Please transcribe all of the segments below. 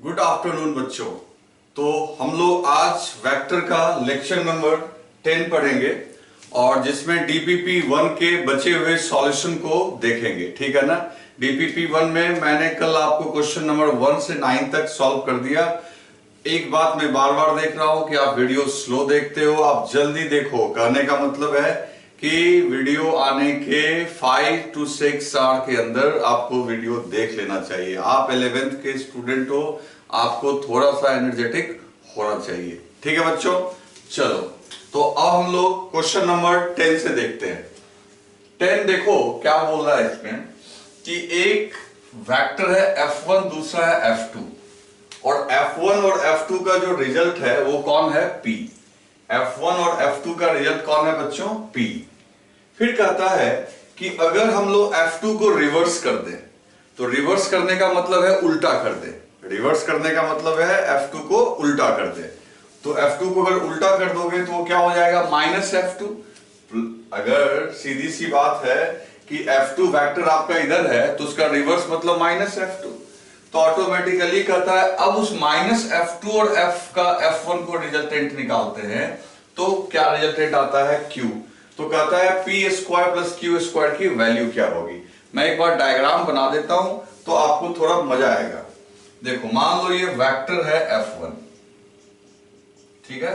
Good afternoon बच्चों। तो हम लोग आज वेक्टर का लेक्चर नंबर 10 पढ़ेंगे और जिसमें डीपीपी 1 के बचे हुए सॉल्यूशन को देखेंगे। ठीक है ना। डीपीपी 1 में मैंने कल आपको क्वेश्चन नंबर 1 से 9 तक सॉल्व कर दिया। एक बात मैं बार बार देख रहा हूं कि आप वीडियो स्लो देखते हो, आप जल्दी देखो। कहने का मतलब है कि वीडियो आने के 5 to 6 आवर के अंदर आपको वीडियो देख लेना चाहिए। आप 11th के स्टूडेंट हो, आपको थोड़ा सा एनर्जेटिक होना चाहिए। ठीक है बच्चों, चलो तो अब हम लोग क्वेश्चन नंबर 10 से देखते हैं। 10 देखो क्या बोल रहा है इसमें कि एक वेक्टर है F1, दूसरा है F2 और F1 और F2 का जो रिजल्ट है वो कौन है? P। F1 और F2 का रिजल्ट कौन है बच्चों? P। फिर कहता है कि अगर हम लोग F2 को रिवर्स कर दें, तो रिवर्स करने का मतलब है उल्टा कर दे। रिवर्स करने का मतलब है F2 को उल्टा कर दे। तो F2 को अगर उल्टा कर दोगे तो क्या हो जाएगा? Minus F2। अगर सीधी सी बात है कि F2 वेक्टर आपका इधर है तो उसका रिवर्स मतलब माइनस F2। तो ऑटोमेटिकली कहता है अब उस माइनस F2 और F का F1 को रिजल्टेंट निकालते हैं तो क्या रिजल्टेंट आता है? Q। तो कहता है P square plus Q square की वैल्यू क्या होगी। मैं एक बार डायग्राम बना देता हूं तो आपको थोड़ा मजा आएगा। देखो मान लो ये वेक्टर है F1, ठीक है,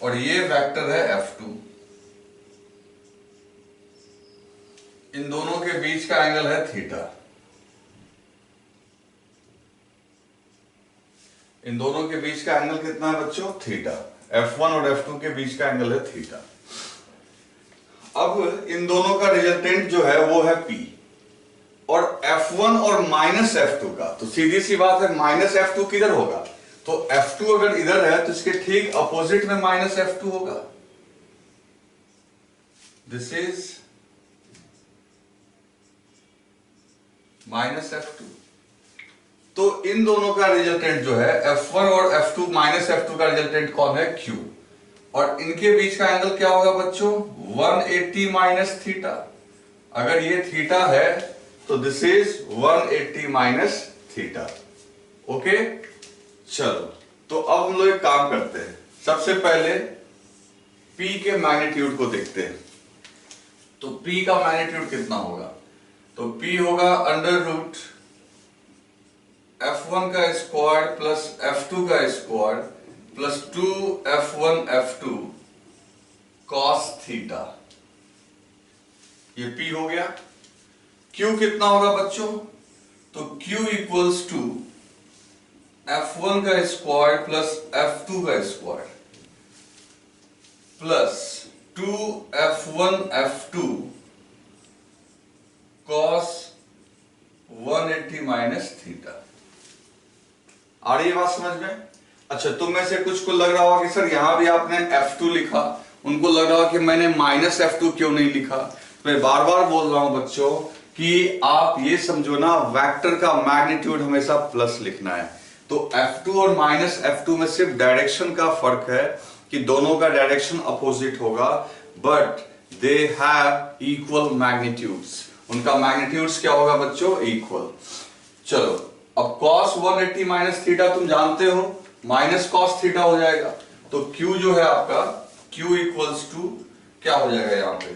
और ये वेक्टर है F2। इन दोनों के बीच का एंगल है थीटा। इन दोनों के बीच का एंगल कितना है बच्चों? थीटा। F1 और F2 के बीच का एंगल है थीटा। अब इन दोनों का रिजल्टेंट जो है वो है P और F1 और माइनस F2 का, तो सीधी सी बात है माइनस F2 किधर होगा? तो F2 अगर इधर है तो इसके ठीक अपोजिट में माइनस F2 होगा। This is minus F2। तो इन दोनों का रिजल्टेंट जो है F1 और F2 माइनस F2 का रिजल्टेंट कौन है? Q। और इनके बीच का एंगल क्या होगा बच्चों? 180 माइनस थीटा। अगर ये थीटा है तो this is 180 minus theta. Okay, चलो तो अब हम लोग एक काम करते हैं। सबसे पहले P के मैग्नीट्यूड को देखते हैं। तो P का मैग्नीट्यूड कितना होगा? तो P होगा अंडर रूट F1 का स्क्वायर प्लस F2 का square plus 2F1 F2 cos theta. ये P हो गया। Q कितना होगा बच्चों? तो Q इक्वल्स टू F1 का स्क्वायर प्लस F2 का square plus 2F1 F2 cos 180 minus theta. आ रही है बात समझ में? अच्छा, तुम में से कुछ को लग रहा होगा कि सर यहां भी आपने F2 लिखा, उनको लग रहा होगा कि मैंने माइनस F2 क्यों नहीं लिखा। तो मैं बार बार बोल रहा हूं बच्चों कि आप ये समझो ना, वेक्टर का मैग्नीट्यूड हमेशा प्लस लिखना है। तो F2 और माइनस F2 में सिर्फ डायरेक्शन का फर्क है कि दोनों का डायरेक्शन अपोजिट होगा, but they have equal magnitudes. उनका मैग्नीट्यूड्स क्या होगा बच्चों? इक्वल। चलो अब cos 180 माइनस थीटा तुम जानते हो, माइनस cos थीटा हो जाएगा। तो Q जो है आपका, Q इक्वल्स टू क्या हो जाएगा यहां पे?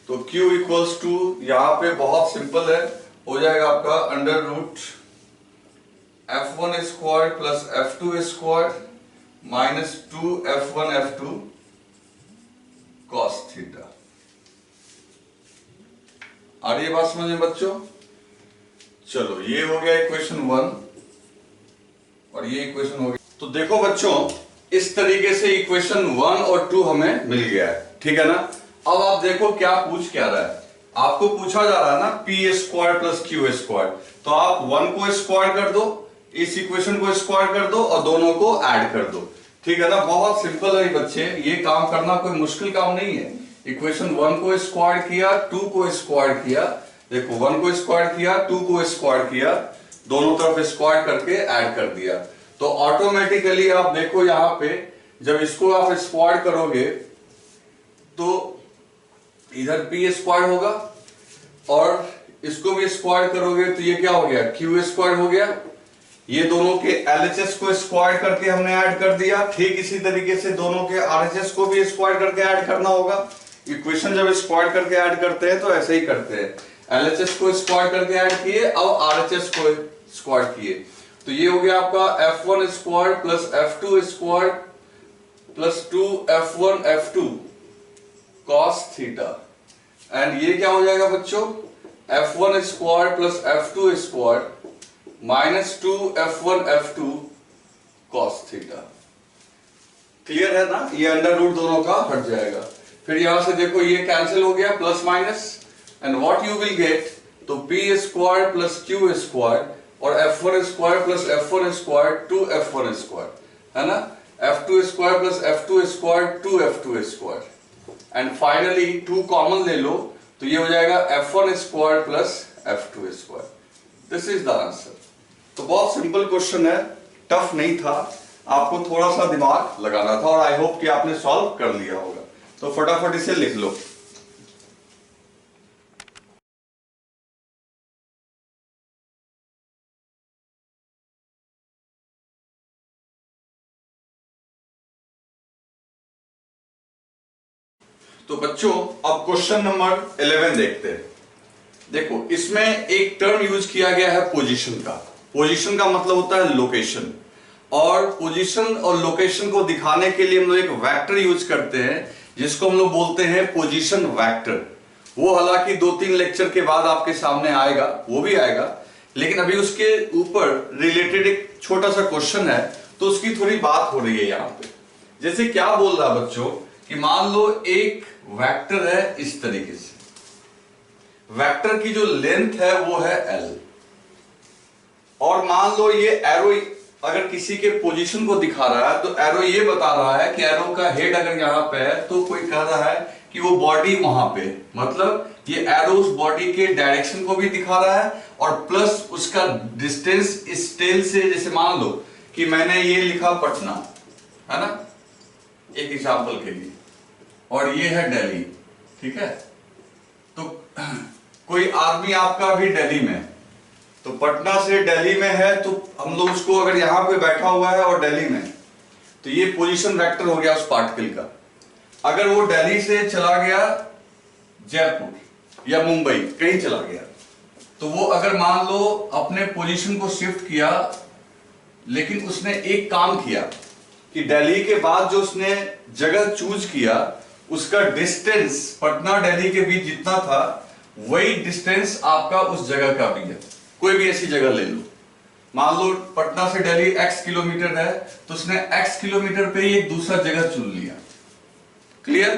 तो Q इक्वल्स टू यहां पे बहुत सिंपल है, हो जाएगा आपका under root F1 square plus F2 square minus 2F1 F2 cos theta. आ रही है बात समझ में बच्चों? चलो ये हो गया इक्वेशन 1 और ये इक्वेशन हो गया। तो देखो बच्चों, इस तरीके से इक्वेशन 1 और 2 हमें मिल गया है। ठीक है ना। अब आप देखो क्या पूछ क्या रहा है। आपको पूछा जा रहा है ना P square plus Q square, तो आप 1 को स्क्वायर कर दो, इस इक्वेशन को स्क्वायर कर दो और दोनों को ऐड कर दो। ठीक है ना। बहुत सिंपल है बच्चे, ये काम करना कोई मुश्किल काम नहीं है। इक्वेशन 1 को स्क्वायर किया, 2 को स्क्वायर किया, देखो 1 को स्क्वायर किया, 2 को स्क्वायर किया, दोनों तरफ स्क्वायर करके ऐड कर दिया। तो ऑटोमेटिकली आप देखो यहां पे जब इसको आप स्क्वायर करोगे तो इधर P स्क्वायर होगा और इसको भी स्क्वायर करोगे तो ये क्या हो गया? Q स्क्वायर हो गया। ये दोनों के LHS को स्क्वायर करके हमने ऐड कर दिया। ठीक इसी तरीके से दोनों के RHS को भी स्क्वायर करके ऐड करना होगा। इक्वेशन जब स्क्वायर करके ऐड करते हैं तो ऐसे ही करते हैं, LHS को स्क्वायर करके ऐड किए और RHS को स्क्वायर किए। तो ये हो गया आपका F1 square plus F2 square plus 2F1 F2 cos theta. And ये क्या हो जाएगा बच्चों, F1 square plus F2 square minus 2F1 F2 cos theta. Clear है ना, ये अंडर रूट दोनों का हट जाएगा। फिर यहां से देखो ये कैंसिल हो गया plus minus, and what you will get, तो p square plus q square और F1 square plus F1 square 2F1 square, है ना, F2 square plus F2 square 2F2 square. And finally 2 common ले लो तो ये हो जाएगा F1 square plus F2 square. This is the answer. तो बहुत सिंपल क्वेश्चन है, टफ नहीं था, आपको थोड़ा सा दिमाग लगाना था और आई होप कि आपने सॉल्व कर लिया होगा। तो फटाफट इसे लिख लो। तो बच्चों अब क्वेश्चन नंबर 11 देखते हैं। देखो इसमें एक टर्म यूज किया गया है पोजीशन का। पोजीशन का मतलब होता है लोकेशन, और पोजीशन और लोकेशन को दिखाने के लिए हम लोग एक वेक्टर यूज करते हैं जिसको हम लोग बोलते हैं पोजीशन वेक्टर। वो हालांकि 2-3 लेक्चर के बाद आपके सामने आएगा, वो भी आएगा, लेकिन अभी उसके ऊपर रिलेटेड एक छोटा सा क्वेश्चन है तो उसकी थोड़ी बात हो रही है यहां पे। जैसे क्या बोल रहा है बच्चों कि मान लो एक वेक्टर है इस तरीके से, वेक्टर की जो लेंथ है वो है L, और मान लो ये एरो अगर किसी के पोजीशन को दिखा रहा है तो एरो ये बता रहा है कि एरो का हेड अगर यहां पे है तो कोई कह रहा है कि वो बॉडी वहां पे, मतलब ये एरो उस बॉडी के डायरेक्शन को भी दिखा रहा है और प्लस उसका डिस्टेंस इस टेल से, जैसे मान लो कि मैंने ये लिखा पटना, है ना, एक एग्जांपल के लिए, और ये है दिल्ली, ठीक है। तो कोई आदमी आपका भी दिल्ली में, तो पटना से दिल्ली में है तो हम लोग उसको अगर यहां पे बैठा हुआ है और दिल्ली में, तो ये पोजीशन वेक्टर हो गया उस पार्टिकल का। अगर वो दिल्ली से चला गया जयपुर या मुंबई कहीं चला गया, तो वो अगर मान लो अपने पोजीशन को शिफ्ट किया, लेकिन उसने एक काम किया कि दिल्ली के बाद जो उसने जगह चूज किया उसका डिस्टेंस पटना दिल्ली के बीच जितना था वही डिस्टेंस आपका उस जगह का भी है। कोई भी ऐसी जगह ले लो, मान लो पटना से दिल्ली x किलोमीटर है तो उसने x किलोमीटर पे ही एक दूसरा जगह चुन लिया। क्लियर?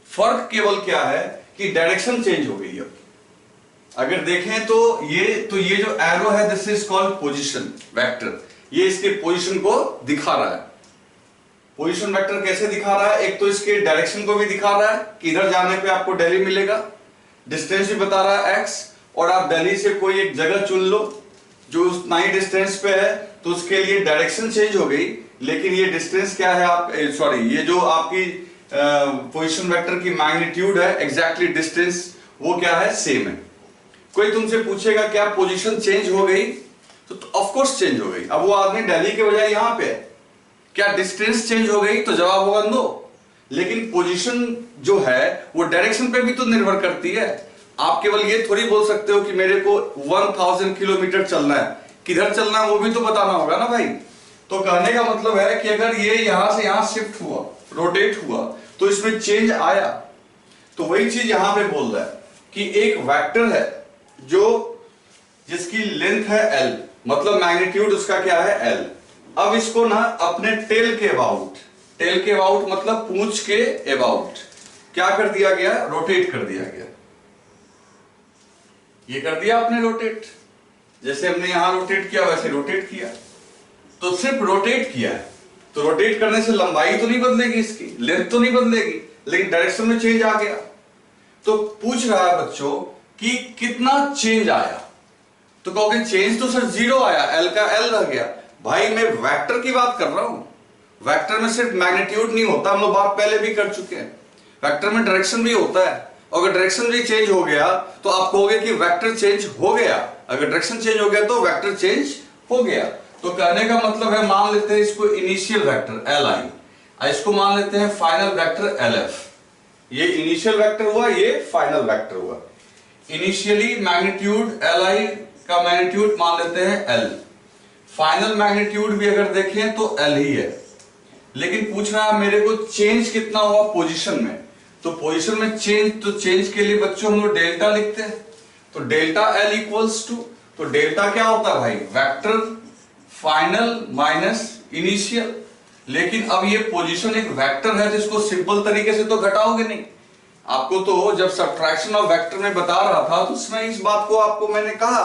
फर्क केवल क्या है कि डायरेक्शन चेंज हो गई। अब अगर देखें तो ये जो एरो है this is called position vector, ये इसके पोजीशन को दिखा रहा है। पोजीशन वेक्टर कैसे दिखा रहा है, एक तो इसके डायरेक्शन को भी दिखा रहा है कि इधर जाने पे आपको दिल्ली मिलेगा, डिस्टेंस भी बता रहा है x, और आप दिल्ली से कोई एक जगह चुन लो जो उतना ही डिस्टेंस पे है तो उसके लिए डायरेक्शन चेंज हो गई, लेकिन ये डिस्टेंस क्या है आप ये जो आपकी पोजीशन वेक्टर की मैग्नीट्यूड है, एग्जैक्टली डिस्टेंस वो क्या है, सेम है। कोई तुमसे पूछेगा क्या पोजीशन चेंज हो गई, तो ऑफ कोर्स चेंज हो गई। अब वो आदमी दिल्ली के बजाय यहां पे है, क्या डिस्टेंस चेंज हो गई, तो जवाब होगा नो। लेकिन पोजीशन जो है वो डायरेक्शन पे भी तो निर्भर करती है। आप केवल ये थोड़ी बोल सकते हो कि मेरे को 1000 किलोमीटर चलना है, किधर चलना है वो भी तो बताना होगा ना भाई। तो कहने का मतलब है कि अगर ये यहां से यहां शिफ्ट हुआ, रोटेट हुआ, तो इसमें चेंज आया। तो वही चीज यहां पे बोल रहा है कि एक वेक्टर है जो जिसकी लेंथ है L, मतलब मैग्नीट्यूड उसका क्या है L। अब इसको ना अपने टेल के अबाउट मतलब पूंछ के अबाउट क्या कर दिया गया, रोटेट कर दिया गया। ये कर दिया आपने रोटेट, जैसे हमने यहां रोटेट किया वैसे रोटेट किया। तो सिर्फ रोटेट किया है, तो रोटेट करने से लंबाई तो नहीं बदलेगी, इसकी लेंथ तो नहीं बदलेगी, लेकिन डायरेक्शन में चेंज आ गया। तो पूछ रहा है बच्चों कि कितना चेंज आया, तो कहोगे चेंज तो सर 0 आया, L का L रह गया। भाई मैं वेक्टर की बात कर रहा हूं, वेक्टर में सिर्फ मैग्नीट्यूड नहीं होता, हम लोग बात पहले भी कर चुके हैं। वेक्टर में डायरेक्शन भी होता है, अगर डायरेक्शन भी चेंज हो गया तो आप कहोगे कि वेक्टर चेंज हो गया। अगर डायरेक्शन चेंज हो गया तो वेक्टर चेंज हो गया। तो कहने का मतलब है, मान लेते हैं इसको इनिशियल वेक्टर Li, इसको मान लेते हैं फाइनल वेक्टर Lf। ये इनिशियल वेक्टर हुआ, ये फाइनल वेक्टर हुआ। इनिशियली मैग्नीट्यूड Li का मैग्नीट्यूड मान लेते हैं L, फाइनल मैग्नीट्यूड भी अगर देखें तो L ही है। लेकिन पूछ रहा है मेरे को चेंज कितना हुआ पोजीशन में, तो पोजीशन में चेंज, तो चेंज के लिए बच्चों हम लोग डेल्टा लिखते हैं। तो डेल्टा L इक्वल्स टू, तो डेल्टा क्या होता है भाई, वेक्टर फाइनल माइनस इनिशियल। लेकिन अब ये पोजीशन एक वेक्टर है, जिसको सिंपल तरीके से तो घटाओगे नहीं। आपको तो जब सब्ट्रैक्शन ऑफ वेक्टर में बता रहा था तो उसमें इस बात को आपको मैंने कहा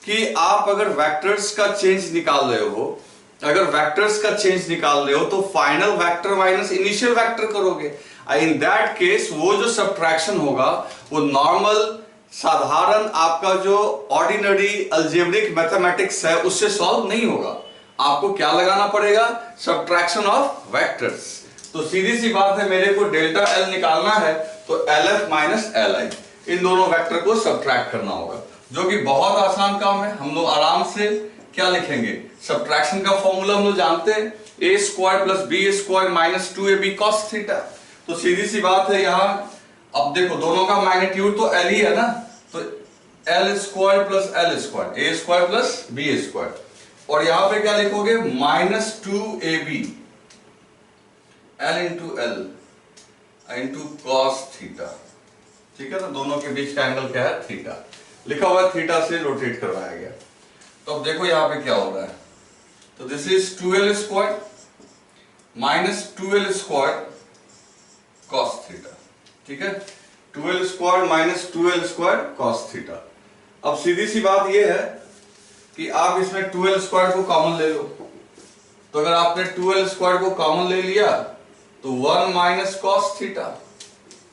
कि आप अगर वेक्टर्स का चेंज निकाल रहे हो, अगर वेक्टर्स का चेंज निकाल रहे हो तो final vector minus initial vector करोगे। इन दैट केस वो जो सब्ट्रैक्शन होगा वो नॉर्मल साधारण आपका जो ऑर्डिनरी अलजेब्रिक मैथमेटिक्स है उससे सॉल्व नहीं होगा। आपको क्या लगाना पड़ेगा, सब्ट्रैक्शन ऑफ वेक्टर्स। तो सीधी सी बात है, मेरे को डेल्टा L निकालना है तो LF माइनस Li, इन दोनों वेक्टर को सब्ट्रैक्ट करना होगा, जो कि बहुत आसान काम है। हम लोग आराम से क्या लिखेंगे, सब्ट्रैक्शन का फॉर्मूला हम लोग जानते हैं, a square plus b square minus 2ab cos theta. तो सीधी सी बात है यहाँ, अब देखो दोनों का मैग्नीट्यूड तो L ही है ना, तो L square plus L square, a square plus b square, और यहां पे क्या लिखोगे, minus 2ab L into L into cos theta. ठीक है ना, दोनों के बीच का एंगल क्या है, थीटा। लिखा हुआ है थीटा से रोटेट करवाया गया। तो अब देखो यहां पे क्या हो रहा है, तो this is 2L square minus 2L square cos theta. ठीक है, 2L square minus 2L square cos theta. अब सीधी सी बात यह है कि आप इसमें 2L स्क्वायर को कॉमन ले लो। तो अगर आपने 2L स्क्वायर को कॉमन ले लिया तो 1 माइनस कॉस थीटा,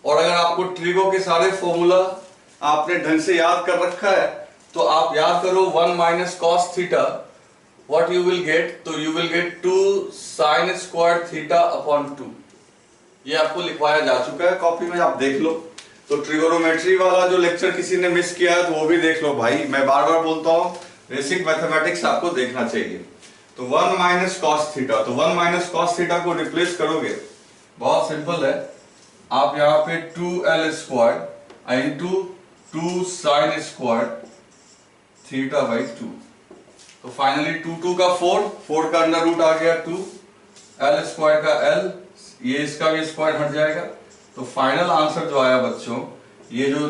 और अगर आपको ट्रिगो के सारे फॉर्मूला आपने ढंग से याद कर रखा है तो आप याद करो 1 minus cos theta, what you will get, तो you will get 2 sine square theta upon 2। ये आपको लिखवाया जा चुका है कॉपी में, आप देख लो। तो ट्रिगोनोमेट्री वाला जो लेक्चर किसी ने मिस किया है तो वो भी देख लो भाई, मैं बार बार बोलता हूं बेसिक मैथमेटिक्स आपको देखना चाहिए। तो 1 माइनस कॉस थीटा, तो 1 माइनस कॉस थीटा को रिप्लेस करोगे, बहुत सिंपल है, आप यहाँ पे 2L square into 2 sine square theta by 2। तो फाइनली 2 का 4 का अंडर रूट आ गया 2, L स्क्वायर का L, ये इसका भी स्क्वायर हट जाएगा। तो फाइनल आंसर जो आया बच्चों, ये जो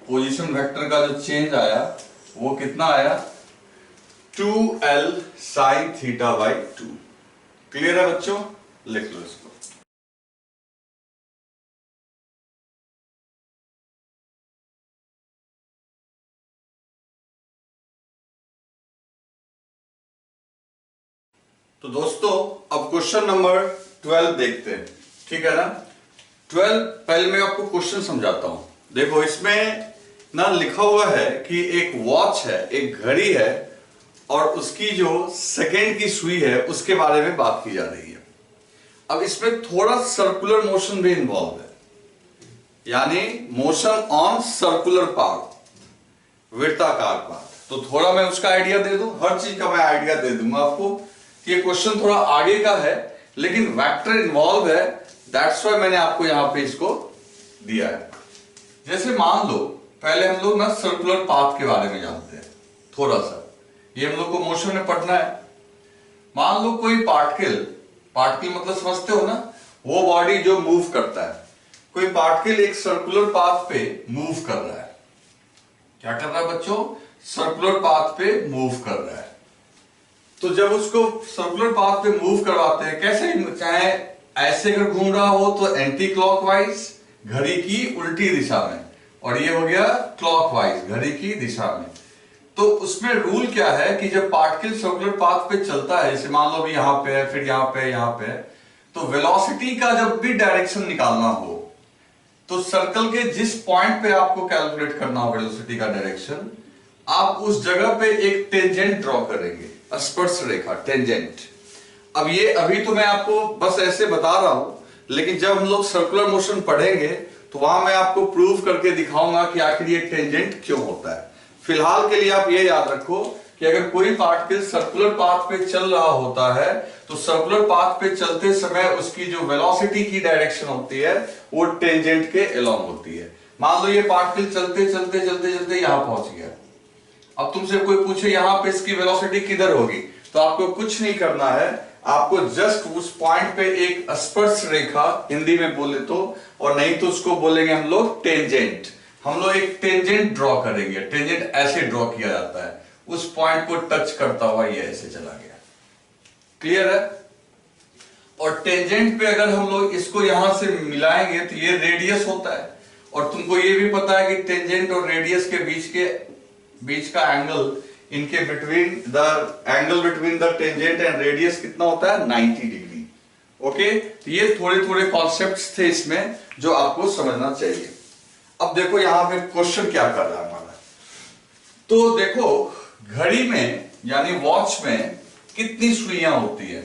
पोजीशन वेक्टर का जो चेंज आया वो कितना आया, 2L sine theta by 2। Clear है बच्चों, लिख लो इसको। तो दोस्तों अब क्वेश्चन नंबर 12 देखते हैं। ठीक है ना, 12 पहले मैं आपको क्वेश्चन समझाता हूं। देखो इसमें ना लिखा हुआ है कि एक वॉच है, एक घड़ी है, और उसकी जो सेकेंड की सुई है उसके बारे में बात की जा रही है। अब इसमें थोड़ा सर्कुलर मोशन भी इन्वॉल्व है, यानी मोशन ऑन सर्कुलर पाथ, वृत्ताकार पाथ। तो थोड़ा मैं उसका आइडिया दे दूं, हर चीज का मैं आइडिया दे दूंगा आपको। ये क्वेश्चन थोड़ा आगे का है लेकिन वेक्टर इन्वॉल्व है, दैट्स व्हाई मैंने आपको यहां पे इसको दिया है। जैसे मान लो पहले हम लोग ना सर्कुलर पाथ के बारे में जानते हैं थोड़ा सा, ये हम लोग को मोशन में पढ़ना है। मान लो कोई पार्टिकल मतलब समझते हो ना, वो बॉडी जो मूव करता है, कोई पार्टिकल एक सर्कुलर पाथ पे मूव कर रहा है। क्या कर रहा है बच्चों, सर्कुलर पाथ पे मूव कर रहा है। तो जब उसको सर्कुलर पाथ पे मूव करवाते हैं, कैसे, चाहे ऐसे अगर घूम रहा हो तो एंटी क्लॉकवाइज घड़ी की उल्टी दिशा में, और ये हो गया क्लॉकवाइज घड़ी की दिशा में। तो उसमें रूल क्या है कि जब पार्टिकल सर्कुलर पाथ पे चलता है, जैसे मान लो भी यहां पे है, फिर यहां पे, तो वेलोसिटी का जब भी डायरेक्शन निकालना हो तो सर्कल के जिस पॉइंट पे आपको कैलकुलेट करना हो वेलोसिटी का डायरेक्शन, आप उस जगह पे एक टेंजेंट ड्रॉ करेंगे, स्पर्श रेखा, टेंजेंट। अब ये अभी तो मैं आपको बस ऐसे बता रहा हूं, लेकिन जब हम लोग सर्कुलर मोशन पढ़ेंगे तो वहां मैं आपको प्रूव करके दिखाऊंगा कि आखिर ये टेंजेंट क्यों होता है। फिलहाल के लिए आप ये याद रखो कि अगर कोई पार्टिकल सर्कुलर पाथ पे चल रहा होता है तो सर्कुलर पाथ पे चलते समय उसकी जो वेलोसिटी की डायरेक्शन होती है वो टेंजेंट के अलोंग होती है। मान लो ये पार्टिकल चलते चलते चलते चलते यहां पहुंच गया। अब तुमसे कोई पूछे यहां पे इसकी वेलोसिटी किधर होगी, तो आपको कुछ नहीं करना है, आपको जस्ट उस पॉइंट पे एक स्पर्श रेखा, हिंदी में बोले तो, और नहीं तो उसको बोलेंगे हम लोग टेंजेंट। हम लोग एक टेंजेंट ड्रॉ करेंगे। टेंजेंट ऐसे ड्रॉ किया जाता है, उस पॉइंट को टच करता हुआ ये ऐसे चला गया। क्लियर है? और टेंजेंट पे अगर हम लोग इसको यहां से मिलाएंगे तो ये रेडियस होता है। और तुमको ये भी पता है कि टेंजेंट और रेडियस के बीच का एंगल, इनके between the angle between the tangent and radius कितना होता है? 90 डिग्री। ओके, तो ये थोड़े थोड़े कॉन्सेप्ट्स थे इसमें जो आपको समझना चाहिए। अब देखो यहां पे क्वेश्चन क्या कर रहा है हमारा। तो देखो घड़ी में यानी वॉच में कितनी सुइयां होती है?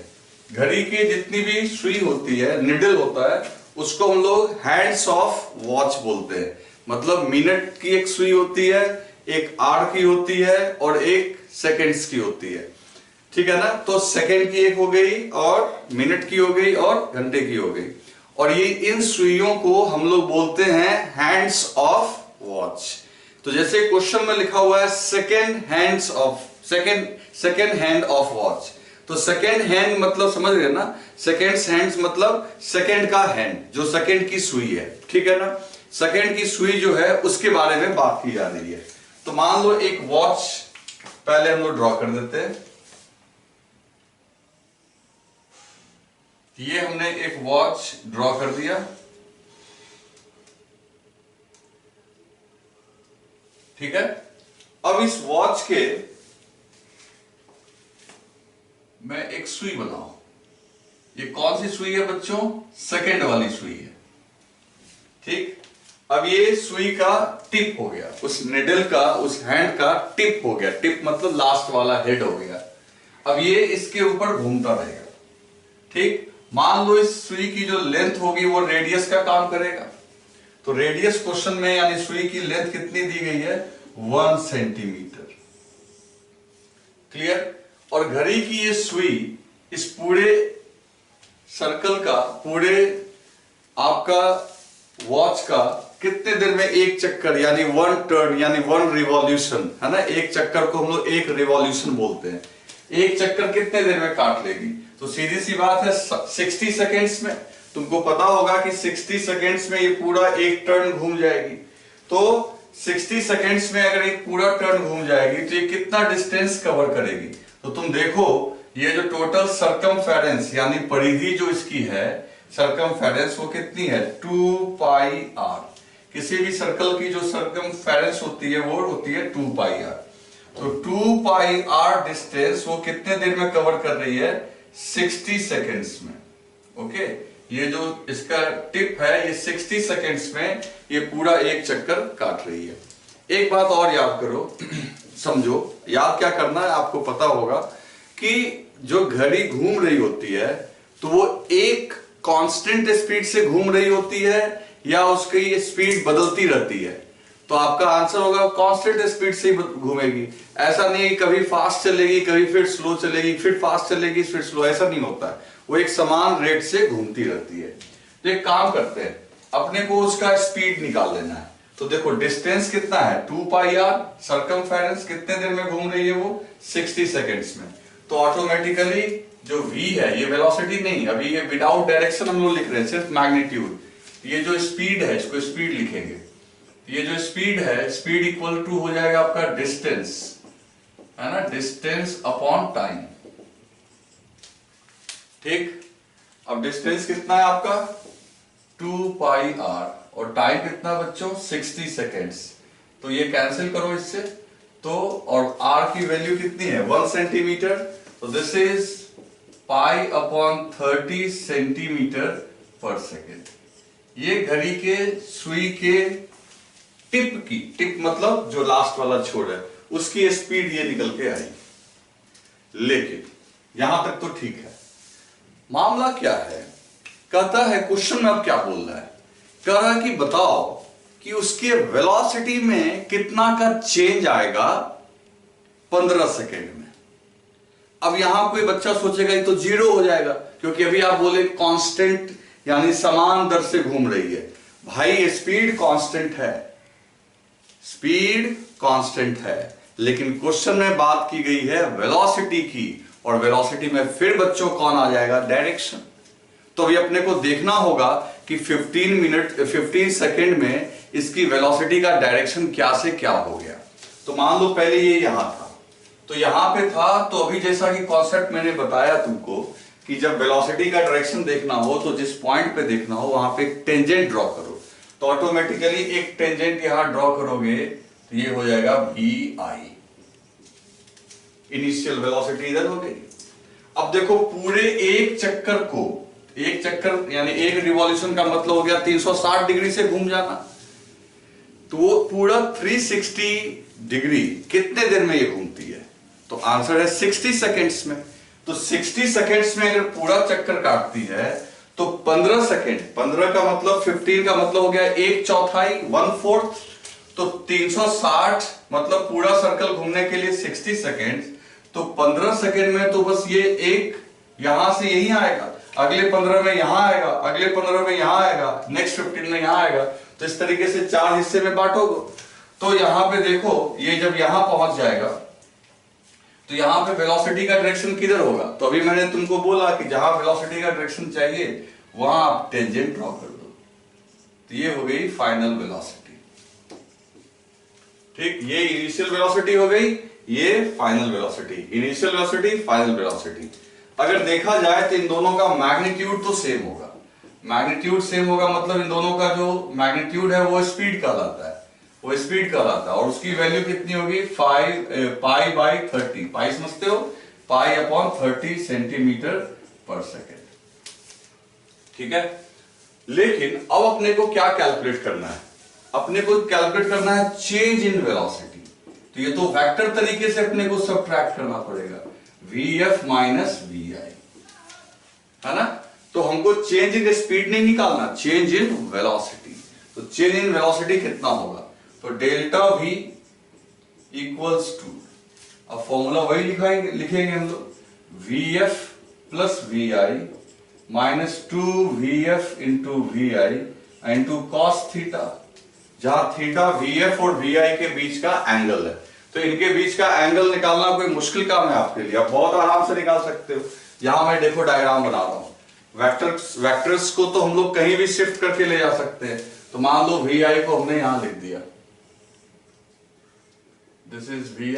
घड़ी की जितनी भी सुई होती है, निडल होता है, उसको हम लोग हैंड्स ऑफ वॉच बोलते हैं। मतलब मिनट की एक सुई होती है, एक आवर की होती है और एक सेकंड्स की होती है। ठीक है ना? तो सेकंड की एक हो गई और मिनट की हो गई और घंटे की हो गई। और ये इन सुइयों को हम लोग बोलते हैं हैंड्स ऑफ वॉच। तो जैसे क्वेश्चन में लिखा हुआ है सेकंड हैंड ऑफ वॉच, तो सेकंड हैंड मतलब समझ गए ना? सेकंड्स हैंड्स मतलब सेकंड का हैंड, जो सेकंड की सुई है। ठीक है ना? सेकंड की सुई जो है उसके बारे में बात की जा रही है। तो मान लो एक वॉच पहले हम लोग ड्रॉ कर देते हैं। ये हमने एक वॉच ड्रॉ कर दिया। ठीक है? अब इस वॉच के मैं एक सुई बनाऊं। ये कौन सी सुई है बच्चों? सेकंड वाली सुई है। ठीक, अब ये सुई का टिप हो गया, उस निडल का, उस हैंड का टिप हो गया। टिप मतलब लास्ट वाला हेड हो गया। अब ये इसके ऊपर घूमता रहेगा। ठीक, मान लो इस सुई की जो लेंथ होगी वो रेडियस का काम करेगा। तो रेडियस क्वेश्चन में यानी सुई की लेंथ कितनी दी गई है? 1 सेंटीमीटर। क्लियर? और घड़ी की ये सुई इस पूरे सर्कल का, पूरे आपका वॉच का कितने देर में एक चक्कर यानी 1 टर्न यानी 1 रिवॉल्यूशन, है ना? एक चक्कर को हम लोग एक रिवॉल्यूशन बोलते हैं। एक चक्कर कितने देर में काट लेगी? तो सीधी सी बात है 60 सेकेंड्स में। तुमको पता होगा कि 60 सेकेंड्स में ये पूरा एक टर्न घूम जाएगी। तो 60 सेकेंड्स में अगर एक पूरा टर्न घूम जाएगी तो ये कितना डिस्टेंस कवर करेगी? तो तुम देखो ये जो टोटल सर्कमफेरेंस यानी परिधि जो इसकी है, सर्कमफेरेंस वो कितनी है? 2 पाई आर। किसी भी सर्कल की जो सर्कमफेरेंस होती है वो होती है 2 पाई आर। तो 2 पाई आर डिस्टेंस वो कितने देर में कवर कर रही है? 60 सेकेंड्स में। ओके, ये जो इसका टिप है ये 60 सेकेंड्स में ये पूरा एक चक्कर काट रही है। एक बात और याद करो समझो, याद क्या करना है आपको पता होगा कि जो घड़ी घूम रही होती है तो वो एक कांस्टेंट स्पीड से घूम रही होती है या उसकी स्पीड बदलती रहती है? तो आपका आंसर होगा कांस्टेंट स्पीड से ही घूमेगी। ऐसा नहीं है कि कभी फास्ट चलेगी, कभी फिर स्लो चलेगी, फिर फास्ट चलेगी, फिर स्लो, ऐसा नहीं होता है। वो एक समान रेट से घूमती रहती है। तो एक काम करते हैं, अपने को उसका स्पीड निकाल लेना है। तो देखो डिस्टेंस कितना है? 2 पाई आर। सर्कमफेरेंस कितने देर में घूम रही है वो? 60 सेकेंड्स में। तो ऑटोमेटिकली जो v है ये वेलोसिटी नहीं, अभी ये विदाउट डायरेक्शन हम लोग लिख रहे हैं, सिर्फ मैग्नीट्यूड। ये जो स्पीड है इसको स्पीड लिखेंगे। ये जो स्पीड है, स्पीड इक्वल टू हो जाएगा आपका डिस्टेंस, है ना? Distance upon time. ठीक, अब डिस्टेंस कितना है आपका? 2 पाई आर और टाइम कितना बच्चों? 60 सेकेंड्स। तो ये कैंसिल करो इससे, तो और आर की वैल्यू कितनी है? 1 सेंटीमीटर। तो this is pi upon 30 centimetre पर सेकेंड। ये घड़ी के सुई के टिप की, टिप मतलब जो लास्ट वाला छोर है, उसकी स्पीड ये निकल के आई। लेकिन यहां तक तो ठीक है। मामला क्या है? कहता है क्वेश्चन में अब क्या बोल रहा है? कह रहा है कि बताओ कि उसके वेलोसिटी में कितना का चेंज आएगा 15 सेकेंड में। अब यहां कोई बच्चा सोचेगा ये तो 0 हो जाएगा, क्योंकि अभी आप बोले कांस्टेंट यानी समान दर से घूम रही है। भाई स्पीड कांस्टेंट है, स्पीड कांस्टेंट है, लेकिन क्वेश्चन में बात की गई है वेलोसिटी की, और वेलोसिटी में फिर बच्चों कौन आ जाएगा, डायरेक्शन। तो अभी अपने को देखना होगा कि 15 सेकेंड में इसकी वेलोसिटी का डायरेक्शन क्या से क्या हो गया। तो मान लो पहले ये यहां था, तो यहां पे था, तो अभी जैसा कि कॉन्सेप्ट मैंने बताया तुमको कि जब वेलोसिटी का डायरेक्शन देखना हो तो जिस पॉइंट पे देखना हो वहां पे एक टेंजेंट ड्रॉ करो, तो ऑटोमेटिकली एक टेंजेंट यहां ड्रॉ करोगे तो ये हो जाएगा vi, इनिशियल वेलोसिटी इधर हो गई। अब देखो पूरे एक चक्कर को, एक चक्कर यानी एक रिवॉल्यूशन का मतलब हो गया 360 डिग्री से घूम जाना, तो पूरा 360 डिग्री कितने देर में ये घूमती है, तो आंसर है 60 सेकेंड्स में। तो 60 सेकेंड्स में अगर पूरा चक्कर काटती है तो 15 सेकेंड, 15 का मतलब 15 का मतलब हो गया एक चौथाई, 1/4, तो 360 मतलब पूरा सर्कल घूमने के लिए 60 सेकेंड, तो 15 सेकेंड में तो बस ये एक यहां से यही आएगा, अगले 15 में यहां आएगा, अगले 15 में यहां आएगा, नेक्स्ट 15 में यहां आएगा, तो इस तरीके से 4 हिस्से में बांटोगे। तो यहां पे देखो ये जब यहां पहुंच जाएगा तो यहां पे वेलोसिटी का डायरेक्शन किधर होगा, तो अभी मैंने तुमको बोला कि जहां वेलोसिटी का डायरेक्शन चाहिए वहां आप टेंजेंट ड्रॉ कर दो, तो ये हो गई फाइनल वेलोसिटी। ठीक, ये इनिशियल वेलोसिटी हो गई, ये final velocity, initial velocity final velocity. अगर देखा जाए तो इन दोनों का मैग्नीट्यूड तो सेम होगा, मैग्नीट्यूड सेम होगा मतलब इन दोनों का जो मैग्नीट्यूड है वो स्पीड कहलाता है, वो स्पीड कहलाता है, और उसकी वैल्यू कितनी होगी, पाई बाई 30, पाई समझते हो, पाई अपॉन 30 सेंटीमीटर पर सेकेंड। ठीक है, लेकिन अब अपने को क्या कैलकुलेट करना है, अपने को कैलकुलेट करना है चेंज इन वेलोसिटी। तो ये तो वेक्टर तरीके से अपने को सब्ट्रैक्ट करना पड़ेगा, vf माइनस vi, है ना। तो हमको चेंज इन स्पीड नहीं निकालना, चेंज इन वेलोसिटी। तो चेंज इन वेलोसिटी कितना होगा, तो डेल्टा v इक्वल्स टू, अब फॉर्मूला वही लिखेंगे हम लोग, vf plus vi minus 2vf into vi into cos theta, जहां थीटा vf और vi के बीच का एंगल है। तो इनके बीच का एंगल निकालना कोई मुश्किल काम है आपके लिए, आप बहुत आराम से निकाल सकते हो। यहां मैं देखो डायग्राम बना रहा हूं, वेक्टर्स को तो हम लोग कहीं भी शिफ्ट करके ले जा सकते हैं। तो मान लो vi को हमने यहां लिख दिया, दिस इज vi,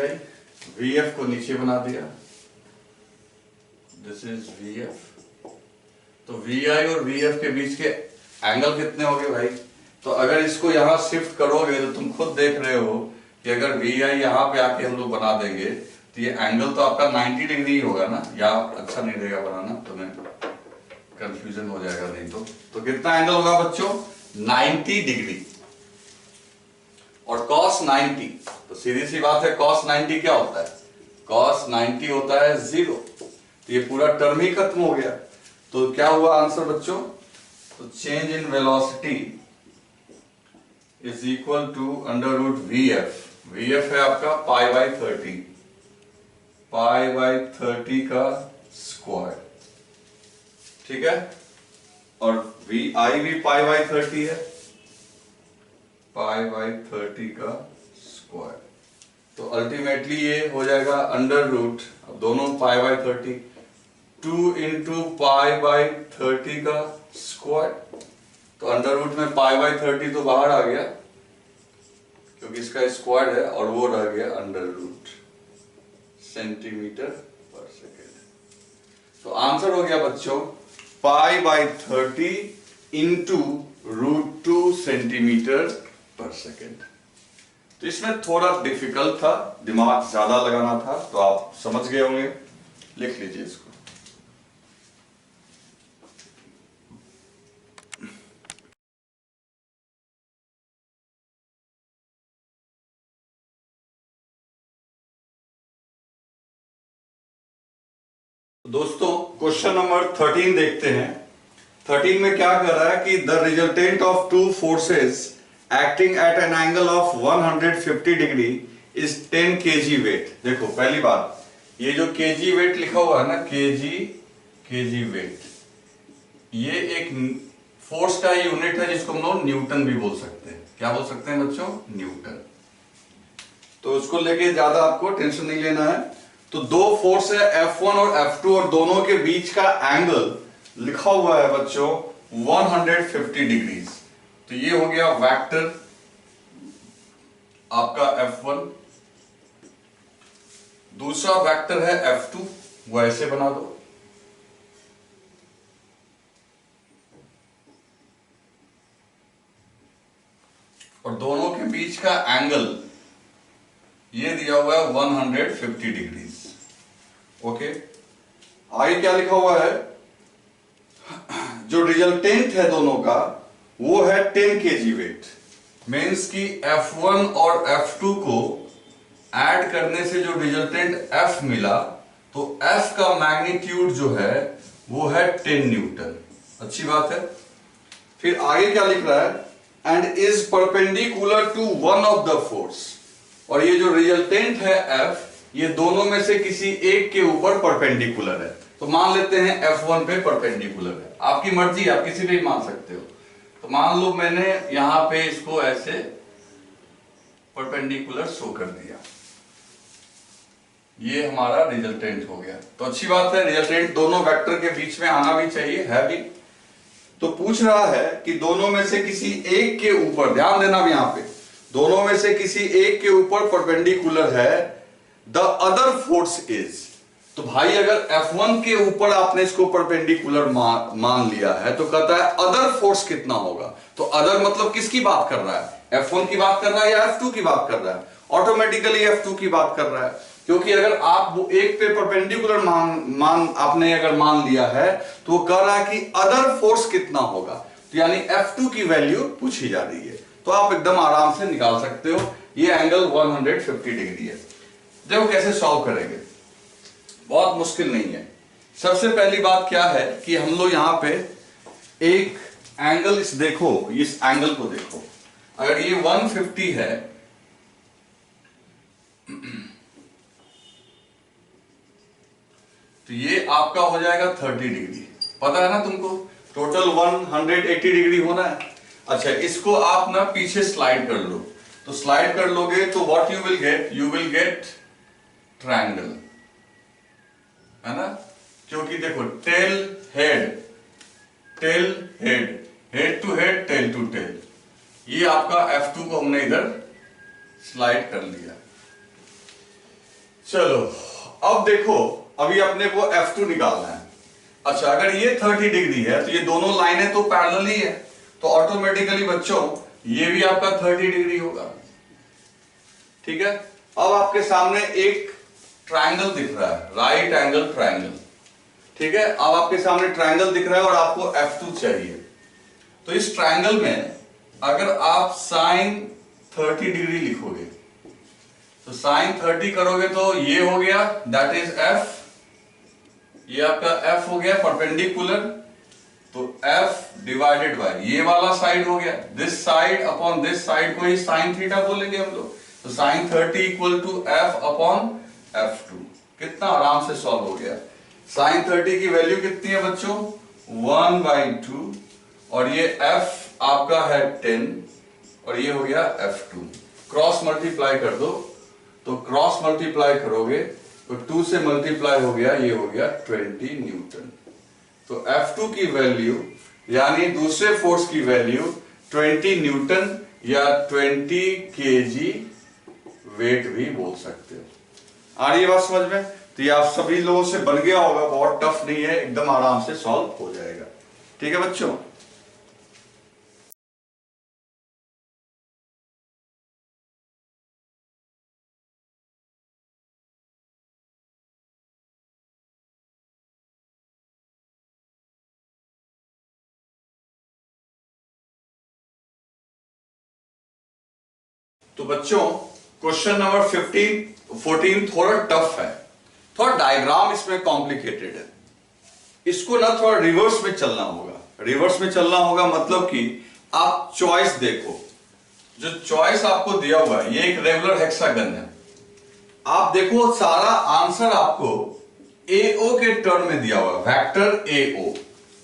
vf को नीचे बना दिया, दिस इज vf। तो vi और vf के बीच के एंगल कितने हो गए भाई, तो अगर इसको यहां शिफ्ट करोगे तो तुम खुद देख रहे हो कि अगर vi यहां पे आके हम लोग बना देंगे तो ये एंगल तो आपका 90 डिग्री ही होगा ना, या अच्छा नहीं रहेगा बनाना, तुम्हें कंफ्यूजन हो जाएगा नहीं तो कितना एंगल होगा बच्चों, 90 डिग्री, और cos 90, तो सीधी सी बात है cos 90 क्या होता है, cos 90 होता है 0, तो ये पूरा टर्म ही खत्म हो गया। तो क्या हुआ आंसर बच्चों, तो change in velocity is equal to under root vf, vf है आपका पाई बाई 30, पाई बाई 30 का स्क्वायर, ठीक है, और vi भी पाई बाई 30 है, पाई बाई 30 का स्क्वायर, तो अल्टीमेटली ये हो जाएगा अंडर रूट, अब दोनों पाई बाई 30, 2 इंटू पाई बाई 30 का स्क्वायर, तो अंडर रूट में पाई बाई 30 तो बाहर आ गया क्योंकि इसका स्क्वायर है, और वो रह गया अंडर रूट सेंटीमीटर पर सेकेंड। तो आंसर हो गया बच्चों pi by 30 into root 2 centimetre पर सेकेंड। तो इसमें थोड़ा डिफिकल्ट था, दिमाग ज्यादा लगाना था, तो आप समझ गए होंगे, लिख लीजिए इसको। दोस्तों क्वेश्चन नंबर 13 देखते हैं। 13 में क्या कर रहा है कि the resultant of two forces acting at an angle of 150 degree is 10 kg weight. देखो पहली बात, ये जो kg वेट लिखा हुआ है ना, kg वेट, ये एक फोर्स का यूनिट है जिसको हम लोग न्यूटन भी बोल सकते हैं। क्या बोल सकते हैं बच्चों? न्यूटन। तो उसको लेके ज्यादा आपको टेंशन नहीं लेना है। तो दो फोर्स है F1 और F2 और दोनों के बीच का एंगल लिखा हुआ है बच्चों 150 डिग्रीज। तो ये हो गया वेक्टर आपका F1। दूसरा वेक्टर है F2, वो ऐसे बना दो। और दोनों के बीच का एंगल ये दिया हुआ है 150 डिग्रीज। ओके, आगे क्या लिखा हुआ है? जो रिजल्टेंट है दोनों का वो है 10 kg वेट। मीन्स कि F1 और F2 को ऐड करने से जो रिजल्टेंट F मिला, तो F का मैग्नीट्यूड जो है वो है 10 न्यूटन। अच्छी बात है। फिर आगे क्या लिख रहा है? And is perpendicular to one of the force. और ये जो रिजल्टेंट है F, ये दोनों में से किसी एक के ऊपर परपेंडिकुलर है। तो मान लेते हैं F1 पे परपेंडिकुलर है। आपकी मर्जी, आप किसी पे भी मान सकते हो। तो मान लो मैंने यहां पे इसको ऐसे परपेंडिकुलर शो कर दिया, ये हमारा रिजल्टेंट हो गया। तो अच्छी बात है, रिजल्टेंट दोनों वेक्टर के बीच में आना भी चाहिए, है भी। तो पूछ रहा है कि दोनों में से किसी एक के ऊपर, ध्यान देना भी यहां पे, दोनों में से किसी एक के ऊपर परपेंडिकुलर है, द अदर फोर्स इज। तो भाई अगर F1 के ऊपर आपने इसको परपेंडिकुलर मान लिया है, तो कहता है अदर फोर्स कितना होगा। तो अदर मतलब किसकी बात कर रहा है? F1 की बात कर रहा है या F2 की बात कर रहा है? ऑटोमेटिकली F2 की बात कर रहा है, क्योंकि अगर आप वो एक पे परपेंडिकुलर आपने अगर मान लिया है, तो वो कह रहा है कि अदर फोर्स कितना होगा। तो यानी F2 की वैल्यू पूछी जा रही है। तो आप एकदम आराम से निकाल सकते हो। ये एंगल 150 डिग्री है। देखो कैसे सॉल्व करेंगे, बहुत मुश्किल नहीं है। सबसे पहली बात क्या है कि हम लोग यहां पे एक एंगल, इस देखो, इस एंगल को देखो। अगर ये 150 है, तो ये आपका हो जाएगा 30 डिग्री। पता है ना तुमको, टोटल 180 डिग्री होना है। अच्छा, इसको आप ना पीछे स्लाइड कर लो। तो स्लाइड कर लोगे तो what you will get triangle, है ना। क्योंकि देखो tail head, head to head, tail to tail, ये आपका F2 को हमने इधर स्लाइड कर लिया। चलो अब देखो, अभी अपने को F2 निकालना है। अच्छा, अगर ये 30 डिग्री है तो ये दोनों लाइनें तो पैरेलल ही है, तो ऑटोमेटिकली बच्चों ये भी आपका 30 डिग्री होगा। ठीक है। अब आपके सामने एक ट्रायंगल दिख रहा है, राइट एंगल ट्रायंगल। ठीक है, अब आपके सामने ट्रायंगल दिख रहा है और आपको F2 चाहिए। तो इस ट्रायंगल में अगर आप साइन 30 डिग्री लिखोगे, तो साइन 30 करोगे तो ये हो गया, दैट इज F। ये आपका F हो गया परपेंडिकुलर, तो F डिवाइडेड बाय ये वाला साइड हो गया, this side upon this side को ही साइन थीटा बोलेंगे हम लोग। तो sine 30 equal to F upon F2। कितना आराम से सॉल्व हो गया। साइन 30 की वैल्यू कितनी है बच्चों? 1/2, और ये F आपका है 10, और ये हो गया F2। क्रॉस मल्टीप्लाई कर दो, तो क्रॉस मल्टीप्लाई करोगे तो 2 से मल्टीप्लाई हो गया, ये हो गया 20 न्यूटन। तो F2 की वैल्यू यानी दूसरे फोर्स की वैल्यू 20 न्यूटन या 20 kg वेट भी बोल सकते हो। आ रही है बात समझ में? तो ये आप सभी लोगों से बन गया होगा, बहुत टफ नहीं है, एकदम आराम से सॉल्व हो जाएगा। ठीक है बच्चों। तो बच्चों क्वेश्चन नंबर 14 थोड़ा टफ है, थोड़ा डायग्राम इसमें कॉम्प्लिकेटेड है। इसको ना थोड़ा रिवर्स में चलना होगा। रिवर्स में चलना होगा मतलब कि आप चॉइस देखो, जो चॉइस आपको दिया हुआ है, ये एक रेगुलर हेक्सागन है, आप देखो सारा आंसर आपको एओ के टर्म में दिया हुआ, वेक्टर एओ।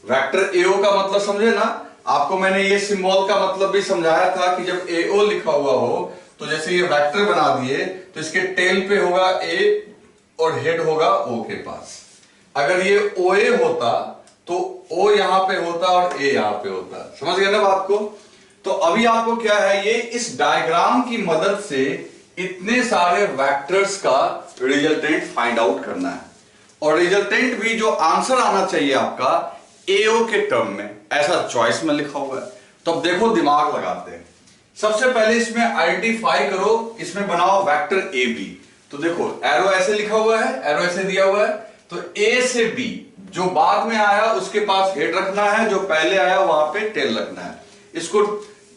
वेक्टर एओ का मतलब समझे ना, आपको मैंने ये सिंबल का मतलब भी समझाया था कि जब एओ लिखा हुआ हो तो जैसे ये वेक्टर बना दिए तो इसके टेल पे होगा ए और हेड होगा ओ के पास। अगर ये ओए होता तो ओ यहां पे होता और ए यहां पे होता। समझ गए ना बात को? तो अभी आपको क्या है, ये इस डायग्राम की मदद से इतने सारे वेक्टर्स का रिजल्टेंट फाइंड आउट करना है, और रिजल्टेंट भी जो आंसर आना चाहिए आपका एओ के टर्म में, ऐसा चॉइस में लिखा हुआ है। तो अब देखो दिमाग लगाते हैं। सबसे पहले इसमें आइडेंटिफाई करो, इसमें बनाओ वेक्टर ए बी। तो देखो एरो ऐसे लिखा हुआ है, एरो ऐसे दिया हुआ है, तो ए से बी जो बाद में आया उसके पास हेड रखना है, जो पहले आया वहां पे टेल रखना है।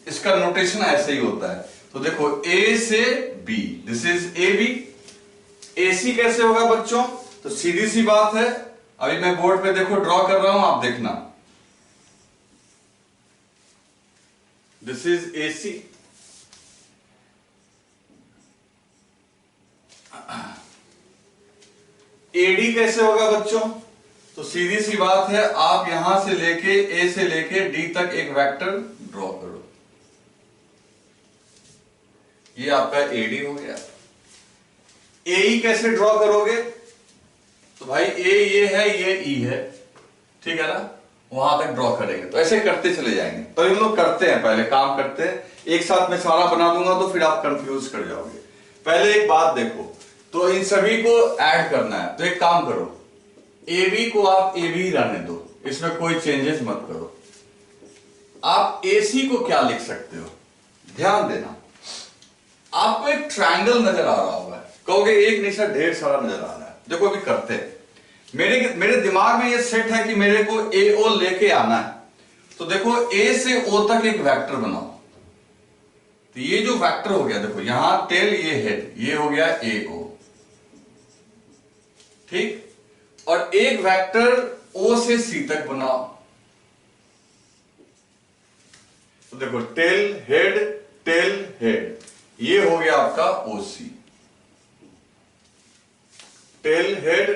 इसका नोटेशन ऐसे ही होता है। तो देखो ए से B, this is A B. A C कैसे होगा बच्चों? तो सीधी सी बात है, अभी मैं बोर्ड पे देखो ड्रॉ कर रहा हूं, आप देखना। This is A C, AD कैसे होगा बच्चों? तो सीधी सी बात है, आप यहां से लेके ए से लेके डी तक एक वेक्टर ड्रॉ करो, ये आपका एडी हो गया। ए कैसे ड्रॉ करोगे? तो भाई ए ये है, ये ई है, ठीक है ना, वहां तक ड्रॉ करेंगे। तो ऐसे करते चले जाएंगे। तो हम लोग करते हैं, पहले काम करते हैं, एक साथ में सारा बना दूंगा तो फिर आप कंफ्यूज कर जाओगे। पहले एक बात देखो, तो इन सभी को ऐड करना है। तो एक काम करो, ए बी को आप ए बी रहने दो, इसमें कोई चेंजेस मत करो। आप ए सी को क्या लिख सकते हो? ध्यान देना, आपको एक ट्रायंगल नजर आ रहा होगा, कहोगे एक नहीं सर ढेर सारा नजर आ रहा है। देखो अभी करते हैं, मेरे दिमाग में ये सेट है कि मेरे को ए ओ लेके आना है। तो देखो ए से ओ तक एक वेक्टर बनाओ। तो ये जो वेक्टर हो गया, देखो यहां टेल, ये हेड, ये हो गया ए ओ, ठीक। और एक वेक्टर ओ से सी तक बनाओ। तो देखो टेल हेड, ये हो गया आपका ओ सी। टेल हेड,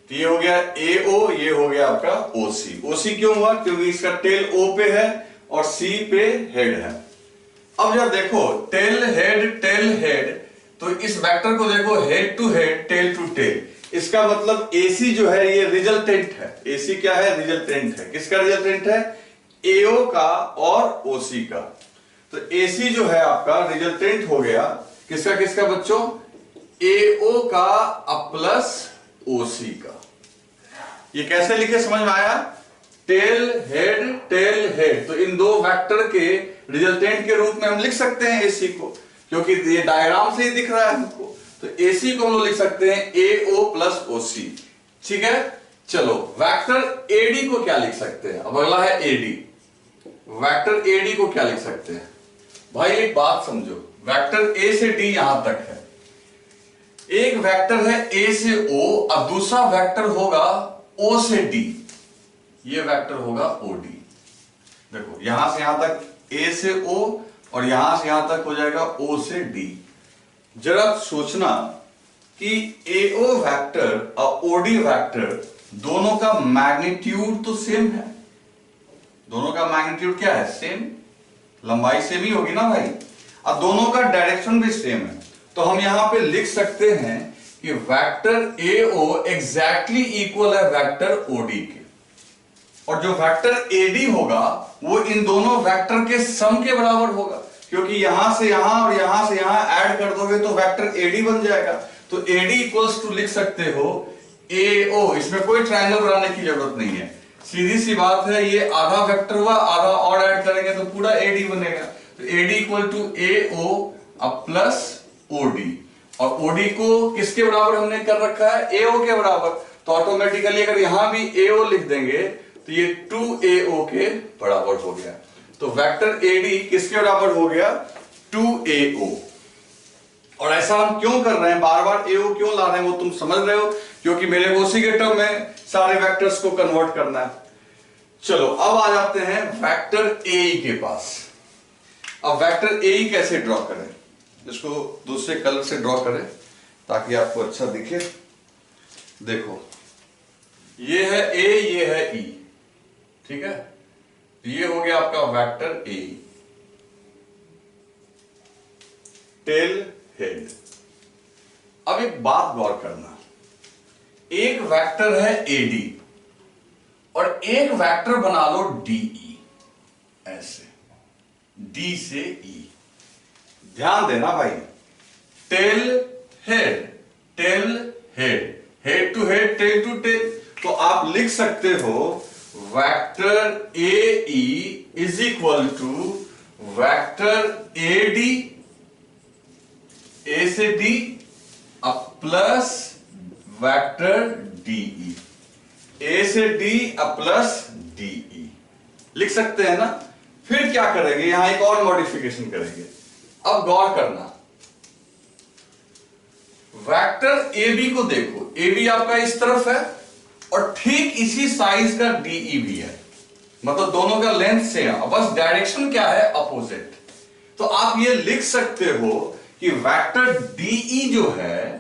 तो ये हो गया ए ओ, ये हो गया आपका ओ सी। ओ सी क्यों हुआ? क्योंकि इसका टेल ओ पे है और सी पे हेड है। अब जब देखो टेल हेड, तो इस वेक्टर को देखो head to head, tail to tail, इसका मतलब AC जो है ये रिजल्टेंट है। AC क्या है? रिजल्टेंट है। किसका रिजल्टेंट है? AO का और OC का। तो AC जो है आपका रिजल्टेंट हो गया किसका बच्चों? AO का प्लस OC का। ये कैसे लिखे, समझ में आया? टेल हेड, तो इन दो वेक्टर के रिजल्टेंट के रूप में हम लिख सकते हैं AC को, क्योंकि ये डायग्राम से ही दिख रहा है हमको। तो AC को हम लोग लिख सकते हैं AO प्लस OC, ठीक है। चलो वेक्टर AD को क्या लिख सकते हैं? अब अगला है AD। वेक्टर AD को क्या लिख सकते हैं? भाई एक बात समझो, वेक्टर A से D यहां तक है, एक वेक्टर है A से O और दूसरा वेक्टर होगा O से D, ये वेक्टर होगा OD। देखो यहां से यहां तक A से O और यहां से यहां तक हो जाएगा O से D। जरा सोचना कि AO वेक्टर और OD वेक्टर दोनों का मैग्नीट्यूड तो सेम है। दोनों का मैग्नीट्यूड क्या है? सेम, लंबाई सेम ही होगी ना भाई, और दोनों का डायरेक्शन भी सेम है। तो हम यहां पे लिख सकते हैं कि वेक्टर AO एग्जैक्टली इक्वल है वेक्टर OD के, और जो वेक्टर AD होगा वो इन दोनों वेक्टर के सम के बराबर होगा, क्योंकि यहां से यहां और यहां से यहां ऐड कर दोगे तो वेक्टर AD बन जाएगा। तो AD इक्वल्स टू लिख सकते हो AO, इसमें कोई ट्रायंगल बनाने की जरूरत नहीं है, सीधी सी बात है। ये आधा वेक्टर हुआ, आधा और ऐड करेंगे तो पूरा AD बनेगा। तो AD equal to AO plus OD, और OD को किसके बराबर हमने कर रखा है? AO के बराबर। तो ऑटोमेटिकली अगर यहां भी AO लिख देंगे तो ये 2AO के बराबर हो गया। तो वेक्टर AD किसके बराबर हो गया? 2AO। और ऐसा हम क्यों कर रहे हैं, बार बार AO क्यों ला रहे हैं वो तुम समझ रहे हो, क्योंकि मेरे को उसी के टर्म में सारे वेक्टर्स को कन्वर्ट करना है। चलो अब आ जाते हैं वेक्टर AE के पास। अब वेक्टर AE कैसे ड्रॉ करें? इसको दूसरे कलर से ड्रॉ करें। ताकि आपको अच्छा दिखे। देखो ये है ए, ये है ई, ठीक है। ये हो गया आपका वेक्टर ए, टेल हेड। अब एक बात गौर करना, एक वेक्टर है एडी और एक वेक्टर बना लो डीई, ऐसे डी से ई। ध्यान देना भाई, tail head, tail head, head to head, tail to tail. तो आप लिख सकते हो vector A E is equal to vector A D, A से डी, अब प्लस वेक्टर डीई, ए से डी अब प्लस डीई, लिख सकते हैं ना। फिर क्या करेंगे, यहां एक और मॉडिफिकेशन करेंगे। अब गौर करना, वेक्टर ए बी को देखो, ए बी आपका इस तरफ है और ठीक इसी साइज का डीई भी है, मतलब दोनों का लेंथ सेम है, बस डायरेक्शन क्या है, अपोजिट। तो आप ये लिख सकते हो कि वेक्टर डीई जो है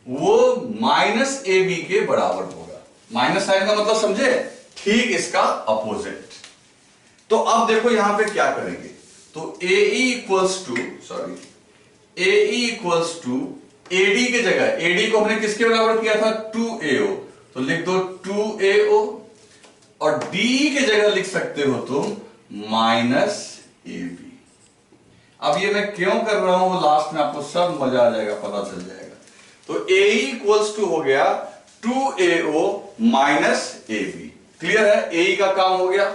वो माइनस ए बी के बराबर होगा। माइनस साइन का मतलब समझे, ठीक इसका अपोजिट। तो अब देखो यहां पे क्या करेंगे, तो A equals to, sorry, A equals to AD के जगह, एडी को हमने किसके बराबर किया था, 2AO, तो लिख दो 2AO, और डी की जगह लिख सकते हो तुम माइनस AB। अब ये मैं क्यों कर रहा हूं, लास्ट में आपको सब मजा आ जाएगा, पता चल जाएगा। तो ए इक्वल्स टू हो गया 2AO माइनस AB। क्लियर है, ए का काम हो गया।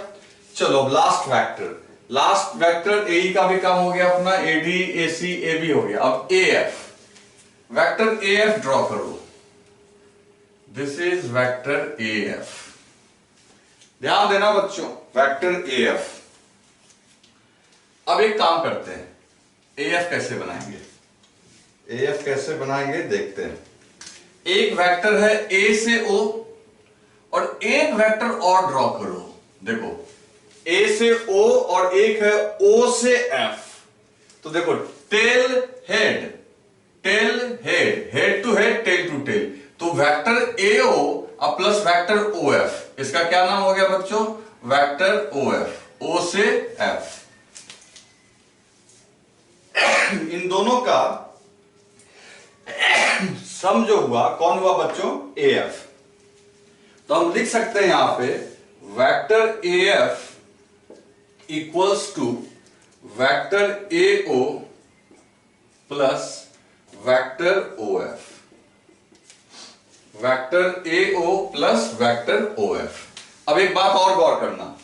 चलो अब last vector, last vector A का भी काम हो गया अपना, AD AC AB हो गया। अब AF, वेक्टर AF ड्रॉ करो, दिस इज वेक्टर AF। ध्यान देना बच्चों, वेक्टर AF। अब एक काम करते हैं, AF कैसे बनाएंगे, AF कैसे बनाएंगे देखते हैं। एक वेक्टर है A से O और एक वेक्टर और ड्रॉ करो। देखो A से O और एक है O से F। तो देखो tail head, tail head, head to head, tail to tail. तो वेक्टर AO अब प्लस वेक्टर OF, इसका क्या नाम हो गया बच्चों, वेक्टर OF, O से F। इन दोनों का सम जो हुआ, कौन हुआ बच्चों, AF। तो हम लिख सकते हैं यहां पे vector AF equals to vector AO plus vector OF, vector AO plus vector OF। अब एक बात और गौर करना,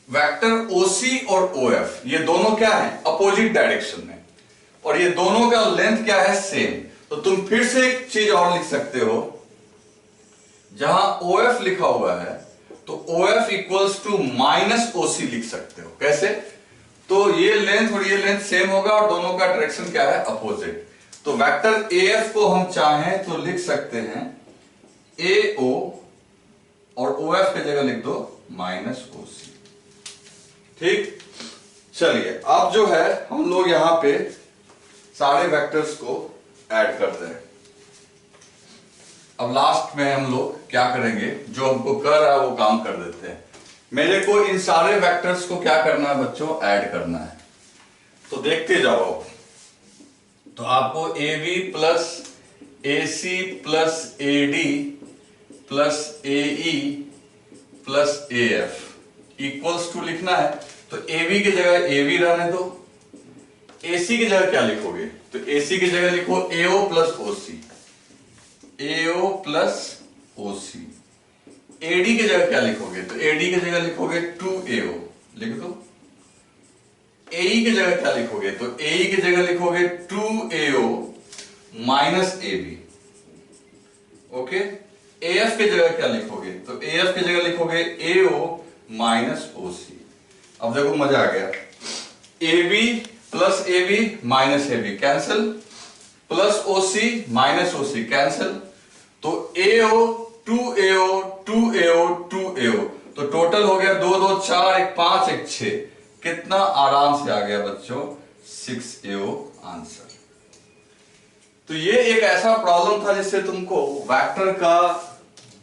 वेक्टर OC और OF ये दोनों क्या है, अपोजिट डायरेक्शन में, और ये दोनों का लेंथ क्या है, सेम। तो तुम फिर से एक चीज और लिख सकते हो, जहां OF लिखा हुआ है तो OF equals to minus OC लिख सकते हो। कैसे, तो ये लेंथ और ये लेंथ सेम होगा और दोनों का डायरेक्शन क्या है, अपोजिट। तो वेक्टर AF को हम चाहें तो लिख सकते हैं AO और OF की जगह लिख दो माइनस OC। ठीक, चलिए अब जो है हम लोग यहां पे सारे वेक्टर्स को ऐड करते हैं। अब लास्ट में हम लोग क्या करेंगे, जो हमको कर रहा है वो काम कर देते हैं। मेरे को इन सारे वेक्टर्स को क्या करना है बच्चों, ऐड करना है। तो देखते जाओ, तो आपको AB plus AC plus AD plus AE plus AF equals to लिखना है। तो AB की जगह AB रहने दो, AC की जगह क्या लिखोगे, तो AC की जगह लिखो AO plus OC, AO plus OC। AD की जगह क्या लिखोगे, तो AD की जगह लिखोगे 2AO, लिख दो। AE की जगह क्या लिखोगे, तो AE की जगह लिखोगे 2AO minus AB। Okay, AF की जगह क्या लिखोगे, तो AF की जगह लिखोगे AO माइनस OC। अब देखो मजा आ गया, AB plus AB minus AB cancel, plus OC minus OC cancel. तो AO 2AO 2AO 2AO, तो टोटल हो गया 2 2 4 1 5 1 6। कितना आराम से आ गया बच्चों, 6AO आंसर। तो ये एक ऐसा प्रॉब्लम था जिससे तुमको वेक्टर का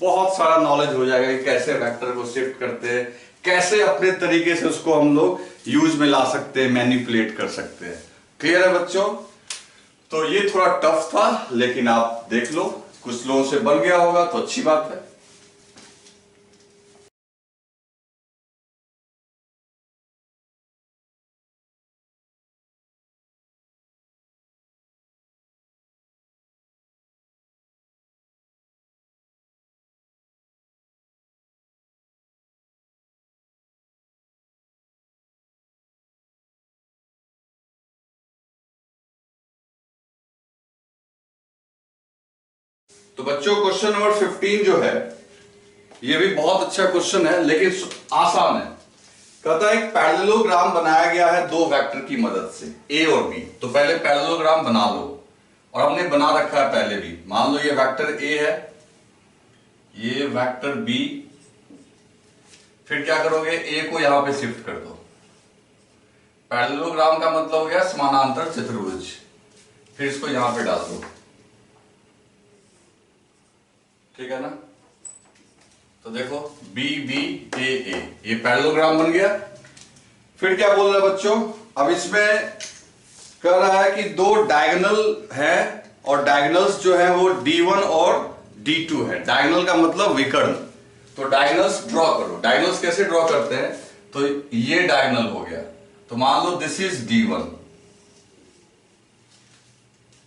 बहुत सारा नॉलेज हो जाएगा कि कैसे वेक्टर को शिफ्ट करते हैं, कैसे अपने तरीके से उसको हम लोग यूज में ला सकते हैं, मैनिपुलेट कर सकते हैं। क्लियर है बच्चों? तो ये थोड़ा टफ था, लेकिन आप देख लो कुछ लोगों से बन गया होगा तो अच्छी बात है। तो बच्चों क्वेश्चन नंबर 15 जो है ये भी बहुत अच्छा क्वेश्चन है, लेकिन आसान है। कहता है एक पैरेललोग्राम बनाया गया है दो वेक्टर की मदद से, ए और बी। तो पहले पैरेललोग्राम बना लो, और हमने बना रखा है पहले भी। मान लो ये वेक्टर ए है, ये वेक्टर बी। फिर क्या करोगे, ए को यहां पे शिफ्ट कर दो। पैरेललोग्राम का मतलब हो गया समानांतर चतुर्भुज। फिर इसको यहां पे डाल दो, ठीक है ना? तो देखो बी बी ए ए, ये पैरेललोग्राम बन गया। फिर क्या बोल रहा है बच्चों, अब इसमें कह रहा है कि दो डायगोनल है, और डायगोनल्स जो है वो D1 और D2 है। डायगोनल का मतलब विकर्ण। तो डायगोनल्स ड्रॉ करो। डायगोनल्स कैसे ड्रॉ करते हैं, तो ये डायगोनल हो गया, तो मान लो दिस इज D1,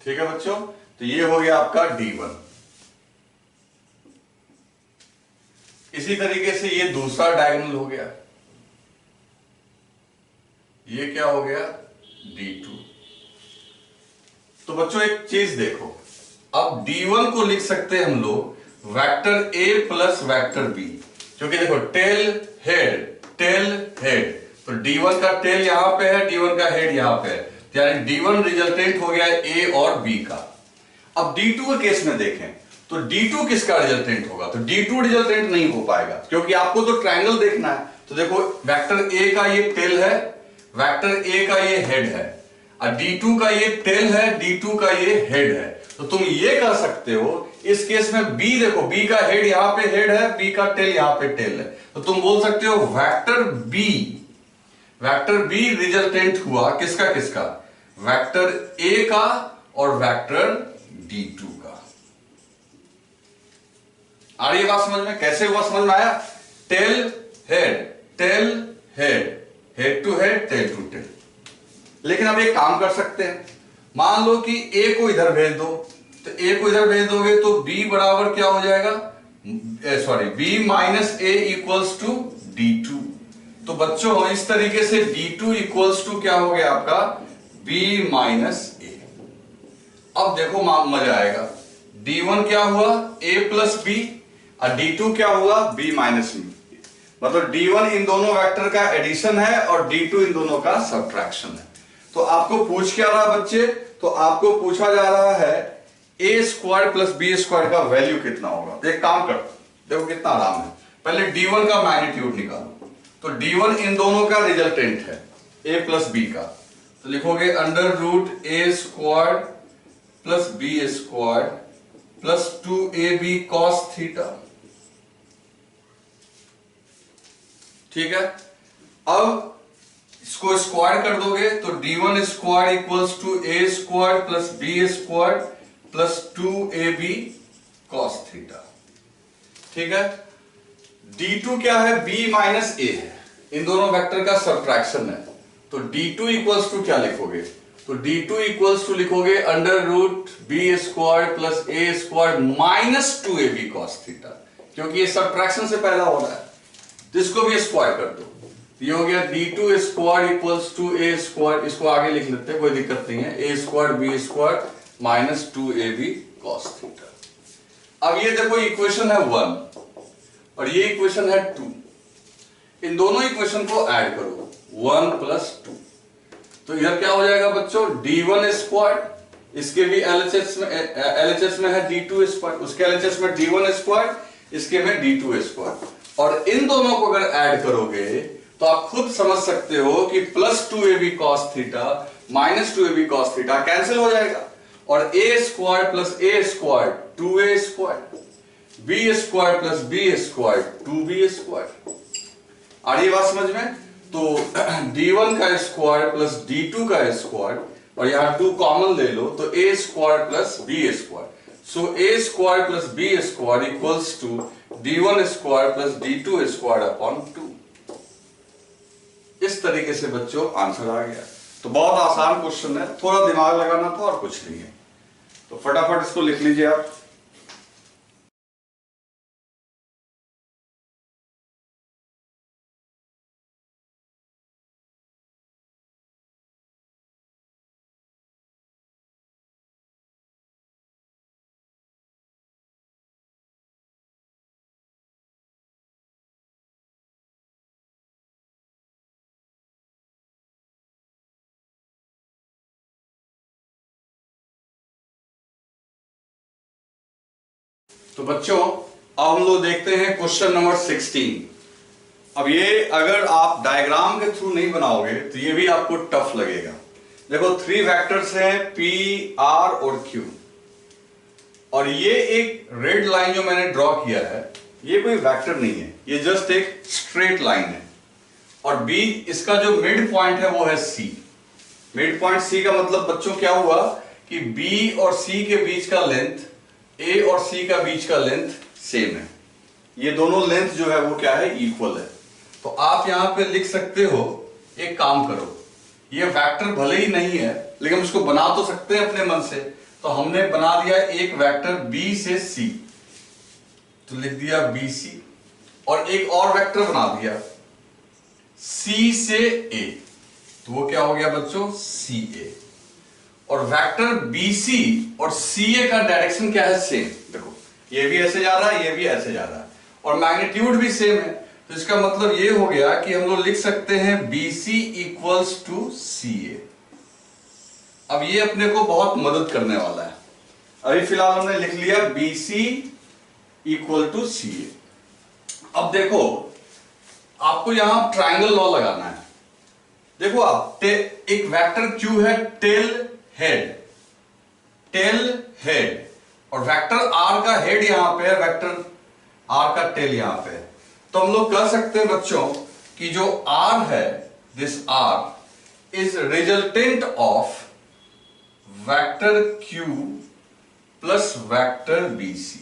ठीक है बच्चों? तो ये हो गया आपका D1। इसी तरीके से ये दूसरा डायगोनल हो गया, ये क्या हो गया D2। तो बच्चों एक चीज देखो, अब D1 को लिख सकते हैं हम लोग vector A plus vector B, क्योंकि देखो टेल हेड, तो D1 का टेल यहां पे है, D1 का हेड यहां पे है, यानी D1 रिजल्टेंट हो गया A और B का। अब D2 के केस में देखें तो D2 किसका रिजल्टेंट होगा, तो D2 रिजल्टेंट नहीं हो पाएगा, क्योंकि आपको तो ट्रायंगल देखना है। तो देखो वेक्टर A का ये टेल है, वेक्टर A का ये हेड है, और D2 का ये टेल है, D2 का ये हेड है। तो तुम ये कह सकते हो इस केस में B, देखो B का हेड यहां पे हेड है, B का टेल यहां पे टेल है, तो तुम बोल सकते हो वेक्टर B रिजल्टेंट हुआ किसका किसका, वेक्टर A का और वेक्टर D2 का। आ रही है बात समझ में? कैसे हुआ समझ में आया? Tail head to head, tail to tail. लेकिन अब एक काम कर सकते हैं, मान लो कि A को इधर भेज दो, तो A को इधर भेज दोगे तो B बराबर क्या हो जाएगा, B minus A equals to D2। तो बच्चों इस तरीके से D2 इक्वल्स टू क्या हो गया आपका, B माइनस A। अब देखो मजा आएगा, D1 क्या हुआ A प्लस B, और D2 क्या हुआ B माइनस B। मतलब D1 इन दोनों वेक्टर का एडिशन है और D2 इन दोनों का सब्ट्रैक्शन है। तो आपको पूछ क्या रहा बच्चे, तो आपको पूछा जा रहा है A square plus B square का वैल्यू कितना होगा। तो एक काम करो, देखो कितना आराम है, पहले D1 का मैग्नीट्यूड निकालो। तो D1 इन दोनों का रिजल्टेंट है A प्लस B का, तो लिखोगे under root A square plus B square plus 2AB cos theta, ठीक है? अब इसको स्क्वायर कर दोगे तो D1 square equals to A square plus B square plus 2AB cos theta, ठीक है? D2 क्या है, B माइनस A है, इन दोनों वेक्टर का सब्ट्रैक्शन है। तो D2 इक्वल्स टू क्या लिखोगे, तो D2 इक्वल्स टू लिखोगे under root B square plus A square minus 2AB cos theta, क्योंकि ये सब्ट्रैक्शन से पहला हो रहा है। तो इसको भी स्क्वायर कर दो, ये हो गया D2 square equals to A square, इसको आगे लिख लेते हैं कोई दिक्कत नहीं है, A square B square minus 2AB cos theta. अब ये देखो इक्वेशन है 1 और ये इक्वेशन है 2, इन दोनों इक्वेशन को ऐड करो 1 प्लस 2, तो इधर क्या हो जाएगा बच्चों, D1 स्क्वायर, इसके भी LHS में है D2 स्क्वायर, उसके LHS में D1 स्क्वायर, इसके में D2 स्क्वायर, और इन दोनों को अगर ऐड करोगे तो आप खुद समझ सकते हो कि plus 2AB cos theta minus 2AB cos theta cancel हो जाएगा, और A square plus A square 2a square, B square plus B square 2b square. आ रही बात समझ में? तो d1 का स्क्वायर प्लस d2 का स्क्वायर और यहां 2 कॉमन ले लो तो a square plus b square. So a square plus b square equals to d1 square plus d2 square upon 2। इस तरीके से बच्चों आंसर आ गया। तो बहुत आसान क्वेश्चन है, थोड़ा दिमाग लगाना था और कुछ नहीं है। तो फटाफट इसको लिख लीजिए आप। तो बच्चों अब हम लोग देखते हैं क्वेश्चन नंबर 16। अब ये अगर आप डायग्राम के थ्रू नहीं बनाओगे तो ये भी आपको टफ लगेगा। देखो 3 वेक्टर्स हैं P, R और Q, और ये एक रेड लाइन जो मैंने ड्रॉ किया है ये कोई वेक्टर नहीं है, ये जस्ट एक स्ट्रेट लाइन है। और B, इसका जो मिड पॉइंट है वो है C। मिड पॉइंट C का मतलब बच्चों क्या हुआ कि B और C के बीच का लेंथ A और C का बीच का लेंथ सेम है। ये दोनों लेंथ जो है वो क्या है, इक्वल है। तो आप यहां पे लिख सकते हो, एक काम करो, ये वेक्टर भले ही नहीं है लेकिन उसको बना तो सकते हैं अपने मन से। तो हमने बना दिया एक वेक्टर B से C, तो लिख दिया BC, और एक और वेक्टर बना दिया C से A, तो वो क्या हो गया बच्चों, CA। और वेक्टर BC और CA का डायरेक्शन क्या है, सेम। देखो ये भी ऐसे जा रहा है, ये भी ऐसे जा रहा है, और मैग्नीट्यूड भी सेम है। तो इसका मतलब ये हो गया कि हम लोग लिख सकते हैं BC इक्वल्स टू CA। अब ये अपने को बहुत मदद करने वाला है। अभी फिलहाल हमने लिख लिया BC इक्वल टू CA। अब देखो आपको यहां ट्रायंगल लॉ लगाना है। देखो आप एक वेक्टर Q है टेल हेड, और वेक्टर R का हेड यहां पे है, वेक्टर R का टेल यहां पे है। तो हम लोग कह सकते हैं बच्चों कि जो R है, this R is resultant of vector Q plus vector BC।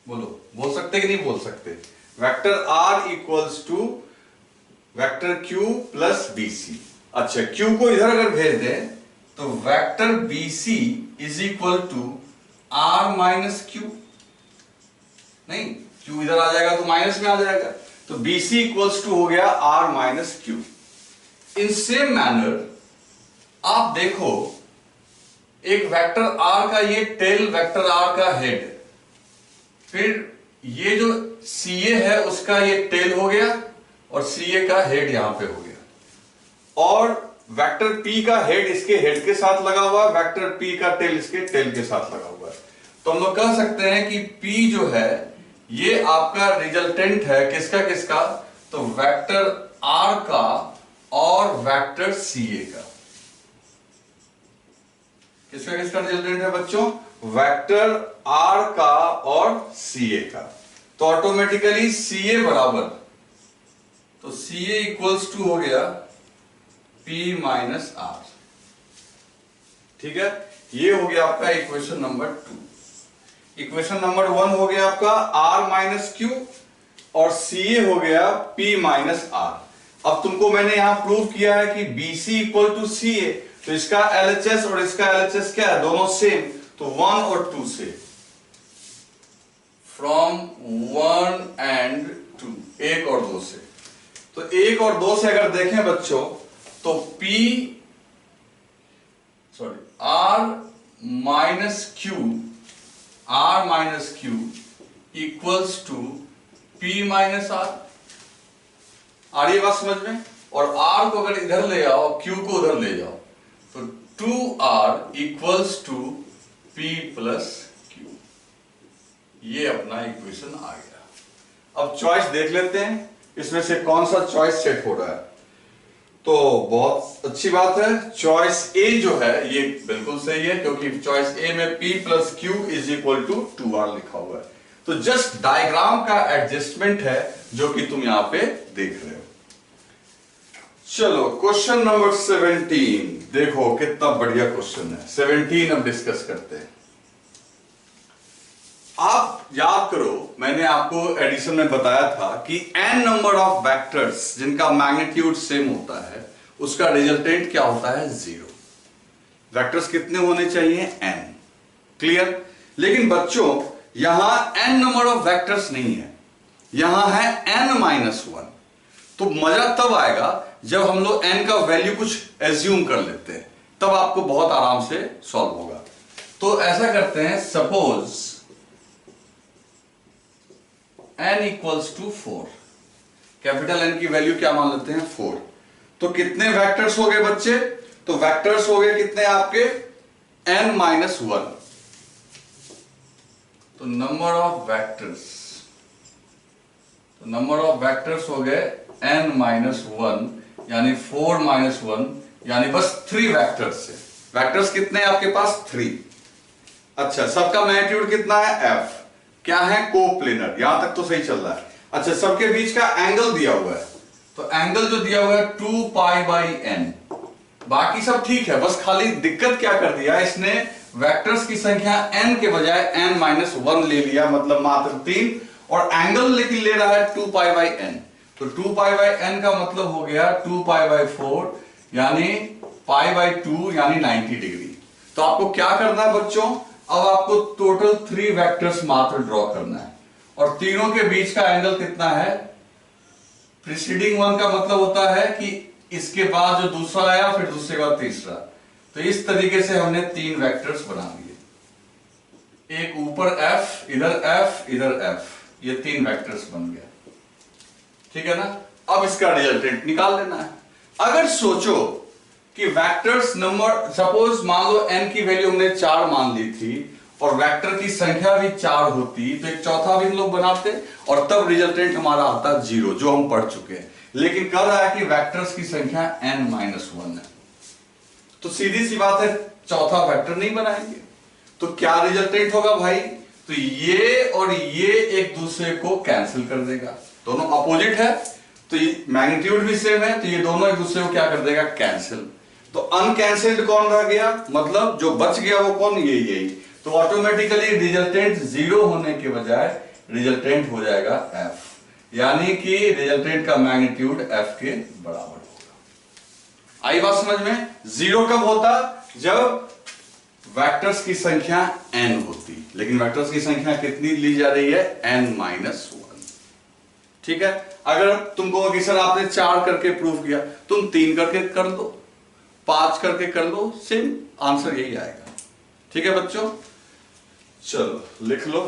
बोलो, बोल सकते कि नहीं बोल सकते? Vector R equals to vector Q plus BC। अच्छा, Q को इधर अगर भेज दें तो vector BC is equal to R minus Q। नहीं, Q इधर आ जाएगा तो माइनस में आ जाएगा, तो BC इक्वल्स टू हो गया R minus Q। In same manner आप देखो एक वेक्टर R का ये टेल, वेक्टर R का हेड, फिर ये जो CA है उसका ये टेल हो गया और CA का हेड यहां पे हो गया, और वेक्टर P का हेड इसके हेड के साथ लगा हुआ है, वेक्टर P का टेल इसके टेल के साथ लगा हुआ है। तो हम लोग कह सकते हैं कि P जो है ये आपका रिजल्टेंट है किसका किसका, तो वेक्टर R का और वेक्टर CA का। किसका किसका रिजल्टेंट है बच्चों, वेक्टर R का और CA का। तो ऑटोमेटिकली CA बराबर, तो CA इक्वल्स टू हो गया P माइनस R। ठीक है, ये हो गया आपका इक्वेशन नंबर 2। इक्वेशन नंबर 1 हो गया आपका R माइनस Q और CA हो गया P माइनस R। अब तुमको मैंने यहां प्रूव किया है कि BC इक्वल टू CA, तो इसका LHS और इसका LHS क्या है, दोनों सेम, तो 1 और 2 से, फ्रॉम 1 एंड 2, 1 और 2 से। तो 1 और 2 से अगर देखें बच्चों तो R minus Q equals to P minus R। आ रही है बात समझ में? और R को अगर इधर ले आओ, Q को उधर ले जाओ, तो 2R equals to P plus Q। ये अपना इक्वेशन आ गया। अब चॉइस देख लेते हैं इसमें से कौन सा चॉइस सेट हो रहा है। तो बहुत अच्छी बात है, चॉइस ए जो है ये बिल्कुल सही है, क्योंकि चॉइस ए में P plus Q is equal to 2R लिखा हुआ है। तो जस्ट डायग्राम का एडजस्टमेंट है जो कि तुम यहां पे देख रहे हो। चलो क्वेश्चन नंबर 17 देखो, कितना बढ़िया क्वेश्चन है। 17 हम डिस्कस करते हैं। आप याद करो, मैंने आपको एडिशन में बताया था कि n नंबर ऑफ वेक्टर्स जिनका मैग्नीट्यूड सेम होता है उसका रिजल्टेंट क्या होता है, 0। वेक्टर्स कितने होने चाहिए, n। क्लियर। लेकिन बच्चों यहां n नंबर ऑफ वेक्टर्स नहीं है, यहां है n-1। तो मजा तब आएगा जब हम लोग n का वैल्यू कुछ एज्यूम कर लेते हैं, तब आपको बहुत आराम से सॉल्व होगा। तो ऐसा करते हैं, suppose n equals to 4, capital N की वैल्यू क्या मान लेते हैं, 4। तो कितने वेक्टर्स हो गए बच्चे, तो वेक्टर्स हो गए कितने आपके, n-1। तो नंबर ऑफ वेक्टर्स हो गए n-1, यानी 4-1, यानी बस 3 वेक्टर्स है। वेक्टर्स कितने हैं आपके पास, 3। अच्छा, सबका मैग्नीट्यूड कितना है, f। क्या है, कोप्लेनर। यहां तक तो सही चल रहा है। अच्छा, सबके बीच का एंगल दिया हुआ है, तो एंगल जो दिया हुआ है 2π/n। बाकी सब ठीक है, बस खाली दिक्कत क्या कर दिया इसने, वेक्टर्स की संख्या n के बजाय n-1 ले लिया, मतलब मात्र 3, और एंगल लेकिन ले रहा है 2π/n। तो 2π/n का मतलब हो गया 2π/4, यानी π/2, यानी 90 डिग्री। तो आपको क्या करना है बच्चों, अब आपको टोटल 3 वेक्टर्स मात्र ड्रॉ करना है, और तीनों के बीच का एंगल कितना है, प्रीसीडिंग वन का मतलब होता है कि इसके बाद जो दूसरा आया, फिर दूसरे बाद तीसरा। तो इस तरीके से हमने 3 वेक्टर्स बना लिए, एक ऊपर f, इधर f, इधर f, ये 3 वेक्टर्स बन गया। ठीक है ना। अब इसका रिजल्टेंट निकाल लेना है। अगर सोचो कि वेक्टर्स नंबर, सपोज मान लो n की वैल्यू हमने 4 मान ली थी और वेक्टर की संख्या भी 4 होती, तो एक चौथा भी हम लोग बनाते और तब रिजल्टेंट हमारा आता 0, जो हम पढ़ चुके हैं। लेकिन कह रहा है कि वेक्टर्स की संख्या n-1 है, तो सीधी सी बात है चौथा वेक्टर नहीं बनाएंगे। तो क्या रिजल्टेंट होगा भाई, तो ये और ये एक दूसरे को कैंसिल कर देगा, दोनों अपोजिट है, तो मैग्नीट्यूड भी सेम है, तो ये दोनों एक दूसरे को क्या कर देगा, कैंसिल। तो अनकैंसिल्ड कौन रह गया, मतलब जो बच गया वो कौन, ये यही। तो ऑटोमेटिकली रिजल्टेंट 0 होने के बजाय रिजल्टेंट हो जाएगा f, यानी कि रिजल्टेंट का मैग्नीट्यूड f के बराबर होगा। आई बात समझ में। 0 कब होता, जब वेक्टर्स की संख्या n होती, लेकिन वेक्टर्स की संख्या कितनी ली जा रही है, n-1। ठीक है। अगर तुमको कि सर आपने 4 करके प्रूव किया, तुम 3 करके कर लो, 5 करके कर लो, सेम आंसर यही आएगा। ठीक है बच्चों, चलो लिख लो।